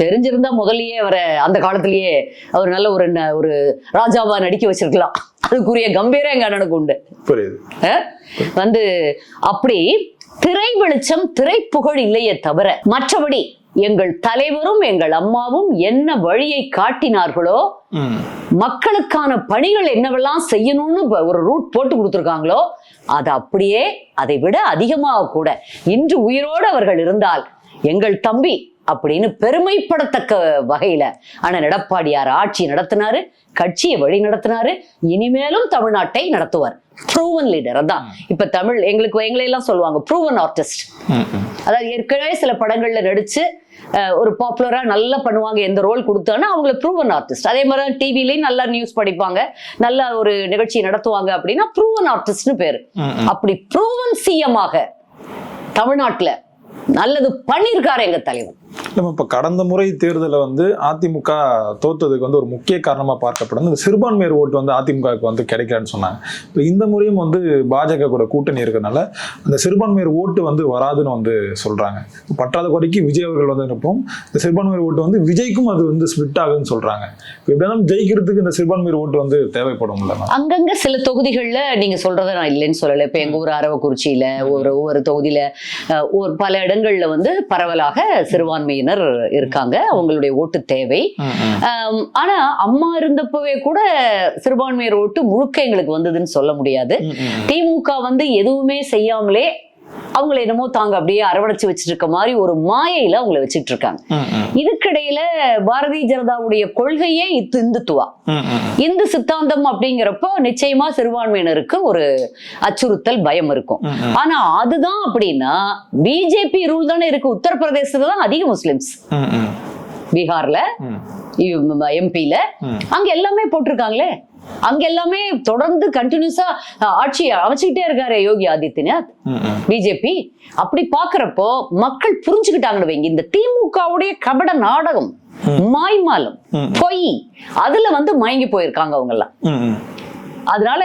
தெரிஞ்சிருந்தா முதல்லயே அவரை அந்த காலத்திலேயே அவர் நல்ல ஒரு ராஜாவா நடிக்க வச்சிருக்கலாம். அதுக்குரிய கம்பீரம் எங்க அண்ணனுக்கு உண்டு. வந்து அப்படி திரை வெளிச்சம், திரை புகழ் இல்லையே தவிர மற்றபடி எங்கள் தலைவரும் எங்கள் அம்மாவும் என்ன வழியை காட்டினார்களோ, மக்களுக்கான பணிகள் என்னவெல்லாம் செய்யணும்னு ஒரு ரூட் போட்டு கொடுத்திருக்காங்களோ, அது அப்படியே அதை விட அதிகமாக கூட இன்று உயிரோடு அவர்கள் இருந்தால் எங்கள் தம்பி அப்படின்னு பெருமைப்படத்தக்க வகையில அண்ணன் எடப்பாடியார் ஆட்சி நடத்தினாரு, கட்சியை வழி நடத்தினாரு, இனிமேலும் தமிழ்நாட்டை நடத்துவார். Proven leader. அதான் இப்ப தமிழ் எங்களையெல்லாம் சொல்லுவாங்க ப்ரூவன் ஆர்டிஸ்ட். அதாவது ஏற்கனவே சில படங்கள்ல நடிச்சு ஒரு பாப்புலரா நல்லா பண்ணுவாங்க, எந்த ரோல் கொடுத்தாங்கன்னா அவங்கள ப்ரூவன் ஆர்டிஸ்ட். அதே மாதிரி டிவிலையும் நல்லா நியூஸ் படிப்பாங்க, நல்ல ஒரு நிகழ்ச்சி நடத்துவாங்க அப்படின்னா ப்ரூவன் ஆர்டிஸ்ட்னு பேரு. அப்படி ப்ரூவன் சிஎம் ஆக தமிழ்நாட்டுல நல்லது பண்ணிருக்காரு எங்க தலைவர். இப்ப கடந்த முறை தேர்தல வந்து அதிமுக தோத்ததுக்கு வந்து ஒரு முக்கிய காரணமா பார்க்கப்படும் இந்த சிறுபான்மையர் ஓட்டு வந்து அதிமுகவுக்கு வந்து கிடைக்கலன்னு சொன்னாங்க. இப்ப இந்த முறையும் வந்து பாஜக கூட கூட்டணி இருக்கிறதுனால அந்த சிறுபான்மையர் ஓட்டு வந்து வராதுன்னு வந்து சொல்றாங்க. பற்றாத குறைக்கு விஜய் அவர்கள் வந்து இருப்போம், இந்த சிறுபான்மையர் ஓட்டு வந்து விஜய்க்கும் அது வந்து ஸ்பிளிட் ஆகுதுன்னு சொல்றாங்க. எப்படியாலும் ஜெயிக்கிறதுக்கு இந்த சிறுபான்மையர் ஓட்டு வந்து தேவைப்படும். அங்கங்க சில தொகுதிகள்ல நீங்க சொல்றதை நான் இல்லைன்னு சொல்லல. இப்ப எங்க ஊர் அரவக்குறிச்சியில ஒவ்வொரு தொகுதியில பல இடங்கள்ல வந்து பரவலாக சிறுபான்மையினர் சிறுபான்மையினர் இருக்காங்க, அவங்களுடைய ஓட்டு தேவை. ஆனா அம்மா இருந்தப்பவே கூட சிறுபான்மையர் ஓட்டு முழுக்க எங்களுக்கு வந்ததுன்னு சொல்ல முடியாது. திமுக வந்து எதுவுமே செய்யாமலே அவங்களை என்னமோ தாங்க அப்படியே அரவணைச்சு வச்சிட்டு இருக்க மாதிரி ஒரு மாயையில அவங்களை வச்சுட்டு இருக்காங்க. இதுக்கிடையில பாரதிய ஜனதாவுடைய கொள்கையே இந்துத்துவா, இந்து சித்தாந்தம் அப்படிங்கிறப்போ நிச்சயமா சிறுபான்மையினருக்கு ஒரு அச்சுறுத்தல், பயம் இருக்கும். ஆனா அதுதான் அப்படின்னா பிஜேபி ரூல் தானே இருக்கு. உத்தரப்பிரதேசத்துல தான் அதிக முஸ்லிம்ஸ், பீகார்ல, எம்பில அங்க எல்லாமே போட்டிருக்காங்களே. அங்க எல்லாமே தொடர்ந்து கண்டினியூஸா ஆட்சி அமைச்சுக்கிட்டே இருக்காரு யோகி ஆதித்யநாத், பிஜேபி. அப்படி பாக்குறப்போ மக்கள் புரிஞ்சுக்கிட்டாங்கன்னு வைங்க, இந்த திமுகவுடைய கபட நாடகம், மாய்மாலம், பொய், அதுல வந்து மயங்கி போயிருக்காங்க அவங்க எல்லாம். அதனால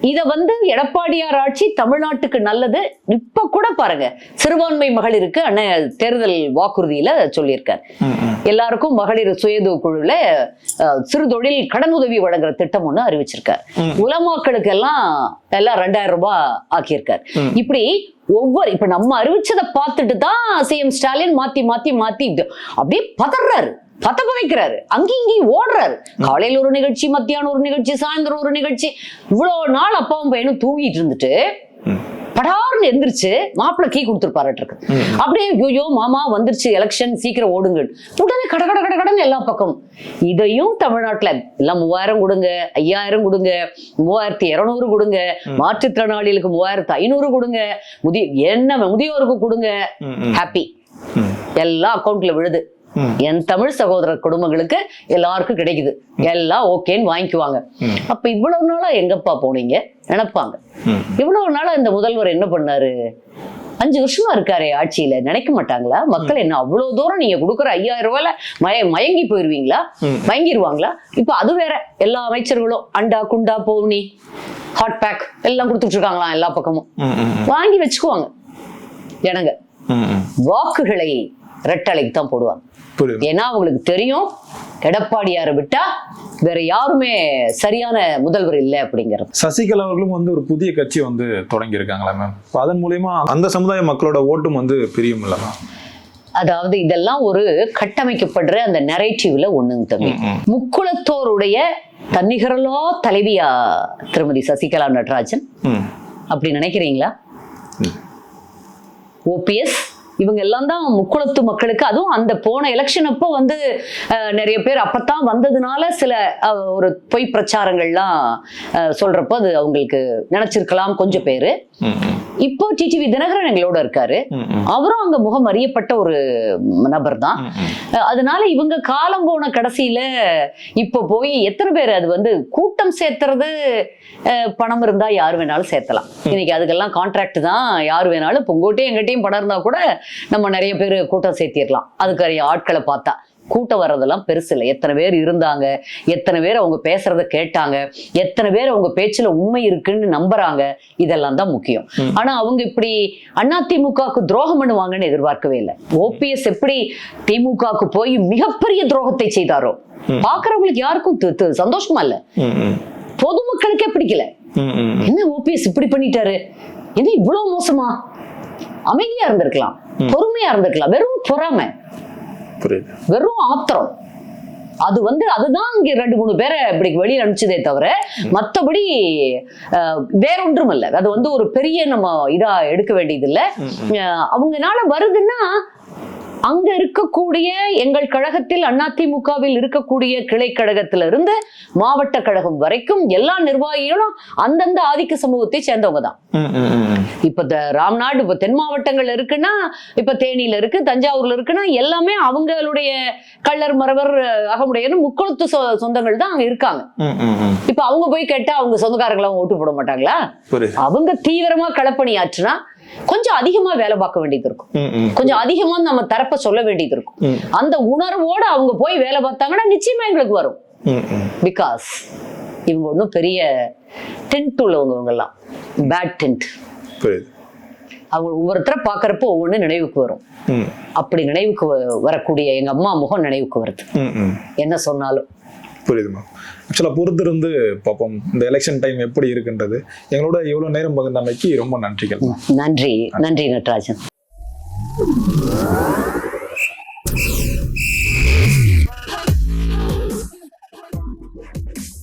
இத வந்து எடப்பாடியார் ஆட்சி தமிழ்நாட்டுக்கு நல்லது. இப்ப கூட பாருங்க, சிறுபான்மை மகளிருக்கு அண்ணன் தேர்தல் வாக்குறுதியில சொல்லியிருக்காரு, எல்லாருக்கும் மகளிர் சுயது குழுல சிறு தொழில் கடன் உதவி வழங்குற திட்டம் ஒண்ணு அறிவிச்சிருக்காரு. உலமாக்களுக்கு எல்லாம் 2000 ரூபாய் ஆக்கியிருக்காரு. இப்படி ஒவ்வொரு, இப்ப நம்ம அறிவிச்சதை பார்த்துட்டு தான் சிஎம் ஸ்டாலின் மாத்தி மாத்தி மாத்தி அப்படியே பதறாரு, பத்த வைக்கிறாரு, அங்கேயும் இங்கேயும் ஓடுறாரு. காலையில ஒரு நிகழ்ச்சி, மத்தியானம் ஒரு நிகழ்ச்சி, சாயந்தரம் ஒரு நிகழ்ச்சி. இவ்வளவு நாள் அப்பாவும் பையனும் தூங்கிட்டு இருந்துட்டு படார்னு எந்திரிச்சு மாப்பிள்ள கீ கொடுத்துருப்பாரு. அப்படியே ஐயோ மாமா வந்துருச்சு எலெக்ஷன், சீக்கிரம் ஓடுங்க, உடனே கட கட கட கடன்னு எல்லா பக்கம். இதையும் தமிழ்நாட்டுல எல்லாம் 3000 கொடுங்க, 5000 கொடுங்க, 3200 கொடுங்க, மாற்றுத்திறனாளிகளுக்கு 3500 கொடுங்க, முதியோருக்கு கொடுங்க, ஹாப்பி, எல்லாம் அக்கௌண்ட்ல விழுது. என் தமிழ் சகோதர குடும்பங்களுக்கு எல்லாருக்கும் கிடைக்குது, எல்லாம் ஓகேன்னு வாங்கிக்குவாங்க. அப்ப இவ்வளவு நாளா எங்கப்பா போனீங்க நினைப்பாங்க. இவ்வளவு நாளா இந்த முதல்வர் என்ன பண்ணாரு? 5 வருஷமா இருக்காரு ஆட்சியில, நினைக்க மாட்டாங்களா மக்கள்? என்ன அவ்வளவு தூரம் நீங்க கொடுக்குற 5000 ரூபாயில மயங்கி போயிருவீங்களா? மயங்கிடுவாங்களா? இப்ப அது வேற, எல்லா அமைச்சர்களும் அண்டா குண்டா பவுனி ஹாட் பேக் எல்லாம் கொடுத்துட்டு இருக்காங்களாம், எல்லா பக்கமும் வாங்கி வச்சுக்குவாங்க. ஜனங்க வாக்குகளை ரெட்டலைக்கு தான் போடுவாங்க. ஏன்னா அவங்களுக்கு தெரியும் எடப்பாடியாரை விட்டா வேற யாருமே சரியான முதல்வர் இல்லை அப்படிங்கிறது. சசிகலா அவர்களும் வந்து ஒரு புதிய கட்சி வந்து தொடங்கி இருக்காங்களா மேம்? அதன் மூலமா அந்த சமுதாய மக்களோட ஓட்டும் வந்து பிரியும் இல்ல மேம்? அதாவது இதெல்லாம் ஒரு கட்டமைக்கப்படுற அந்த நரேட்டிவ்ல ஒண்ணுங்க தம்பி. முக்குளத்தோருடைய தன்னிகரலா தலைவியா திருமதி சசிகலா நடராஜன், அப்படி நினைக்கிறீங்களா? ஓபிஎஸ் இவங்க எல்லாம் தான் முக்குளத்து மக்களுக்கு, அதுவும் அந்த போன எலெக்ஷன் அப்போ வந்து நிறைய பேர் அப்பத்தான் வந்ததுனால சில ஒரு பொய் பிரச்சாரங்கள்லாம் சொல்றப்போ அது அவங்களுக்கு நினைச்சிருக்கலாம் கொஞ்சம் பேரு. இப்போ டிடிவி தினகரன் எங்களோட இருக்காரு, அவரும் அங்க முகம் அறியப்பட்ட ஒரு நபர் தான். அதனால இவங்க காலம் போன கடைசியில இப்ப போய் எத்தனை பேர் அது வந்து கூட்டம் சேர்த்துறது, பணம் இருந்தா யாரு வேணாலும் சேர்த்தலாம். இன்னைக்கு அதுக்கெல்லாம் கான்ட்ராக்ட் தான், யாரு வேணாலும் பொங்கோட்டையும் எங்கிட்டையும் பணம் இருந்தா கூட நம்ம நிறைய பேர் கூட்டம் சேர்த்திடலாம். அதுக்கு ஆட்களை பார்த்தா கூட்டம் வர்றதெல்லாம் பெருசு இல்லை. எத்தனை பேர் இருந்தாங்க, எத்தனை பேர் அவங்க பேசுறத கேட்டாங்க, எத்தனை பேர் அவங்க பேச்சுல உண்மை இருக்குன்னு நம்புறாங்க, இதெல்லாம் தான் முக்கியம். ஆனா அவங்க இப்படி அதிமுகவுக்கு துரோகம் பண்ணுவாங்கன்னு எதிர்பார்க்கவே இல்லை. ஓபிஎஸ் எப்படி திமுகவுக்கு போய் மிகப்பெரிய துரோகத்தை செய்தாரோ பாக்குறவங்களுக்கு யாருக்கும் சந்தோஷமா இல்ல, பொதுமக்களுக்கே பிடிக்கல. என்ன ஓபிஎஸ் இப்படி பண்ணிட்டாரு, என்ன இவ்வளவு மோசமா? அமைதியா இருந்திருக்கலாம், பொறுமையா இருந்திருக்கலாம். வெறும் பொறாமை, வெறும் ஆத்திரம். அது வந்து அதுதான் இங்க 2-3 பேரை இப்படி வெளியே அனுப்பிச்சதே தவிர மற்றபடி வேறொன்றும் இல்லை. அது வந்து ஒரு பெரிய நம்ம இதா எடுக்க வேண்டியது இல்லை. அவங்கனால வருதுன்னா அங்க இருக்கக்கூடிய எங்கள் கழகத்தில் அதிமுகவில் இருக்கக்கூடிய கிளை கழகத்தில இருந்து மாவட்ட கழகம் வரைக்கும் எல்லா நிர்வாகிகளும் அந்தந்த ஆதிக்க சமூகத்தை சேர்ந்தவங்க தான். இப்ப ராம்நாடு இப்ப தென் மாவட்டங்கள் இருக்குன்னா, இப்ப தேனியில இருக்கு, தஞ்சாவூர்ல இருக்குன்னா எல்லாமே அவங்களுடைய கள்ளர் மரவர் அகமுடையன்னு முக்குளத்து சொந்தங்கள் தான் அங்க இருக்காங்க. இப்ப அவங்க போய் கேட்டா அவங்க சொந்தக்காரங்களாம் ஓட்டு போட மாட்டாங்களா? அவங்க தீவிரமா களப்பணியாற்றுனா கொஞ்சம் அதிகமா வேலை பார்க்க வேண்டியது இருக்கும், கொஞ்சம் அதிகமா நம்ம தரப்ப சொல்ல வேண்டியது இருக்கும். அந்த உணர்வோட அவங்க போய் வேலை பார்த்தாங்கன்னா நிச்சயமா எங்களுக்கு வரும். பிகாஸ் இவங்க ஒன்றும் பெரிய டென்ட் உள்ளவங்க எல்லாம் பேட் டென்ட். அவங்க ஒவ்வொருத்தரை பாக்குறப்போ ஒவ்வொன்னு நினைவுக்கு வரும். அப்படி நினைவுக்கு வரக்கூடிய எங்க அம்மா முகம் நினைவுக்கு வருது என்ன சொன்னாலும். புரியுதுமா? ஆக்சுவலா பொறுத்திருந்து பார்ப்போம் இந்த எலெக்ஷன் டைம் எப்படி இருக்குன்றது. எங்களோட இவ்வளவு நேரம் பகிர்ந்தமைக்கு ரொம்ப நன்றிகள். நன்றி, நன்றி நடராஜன்.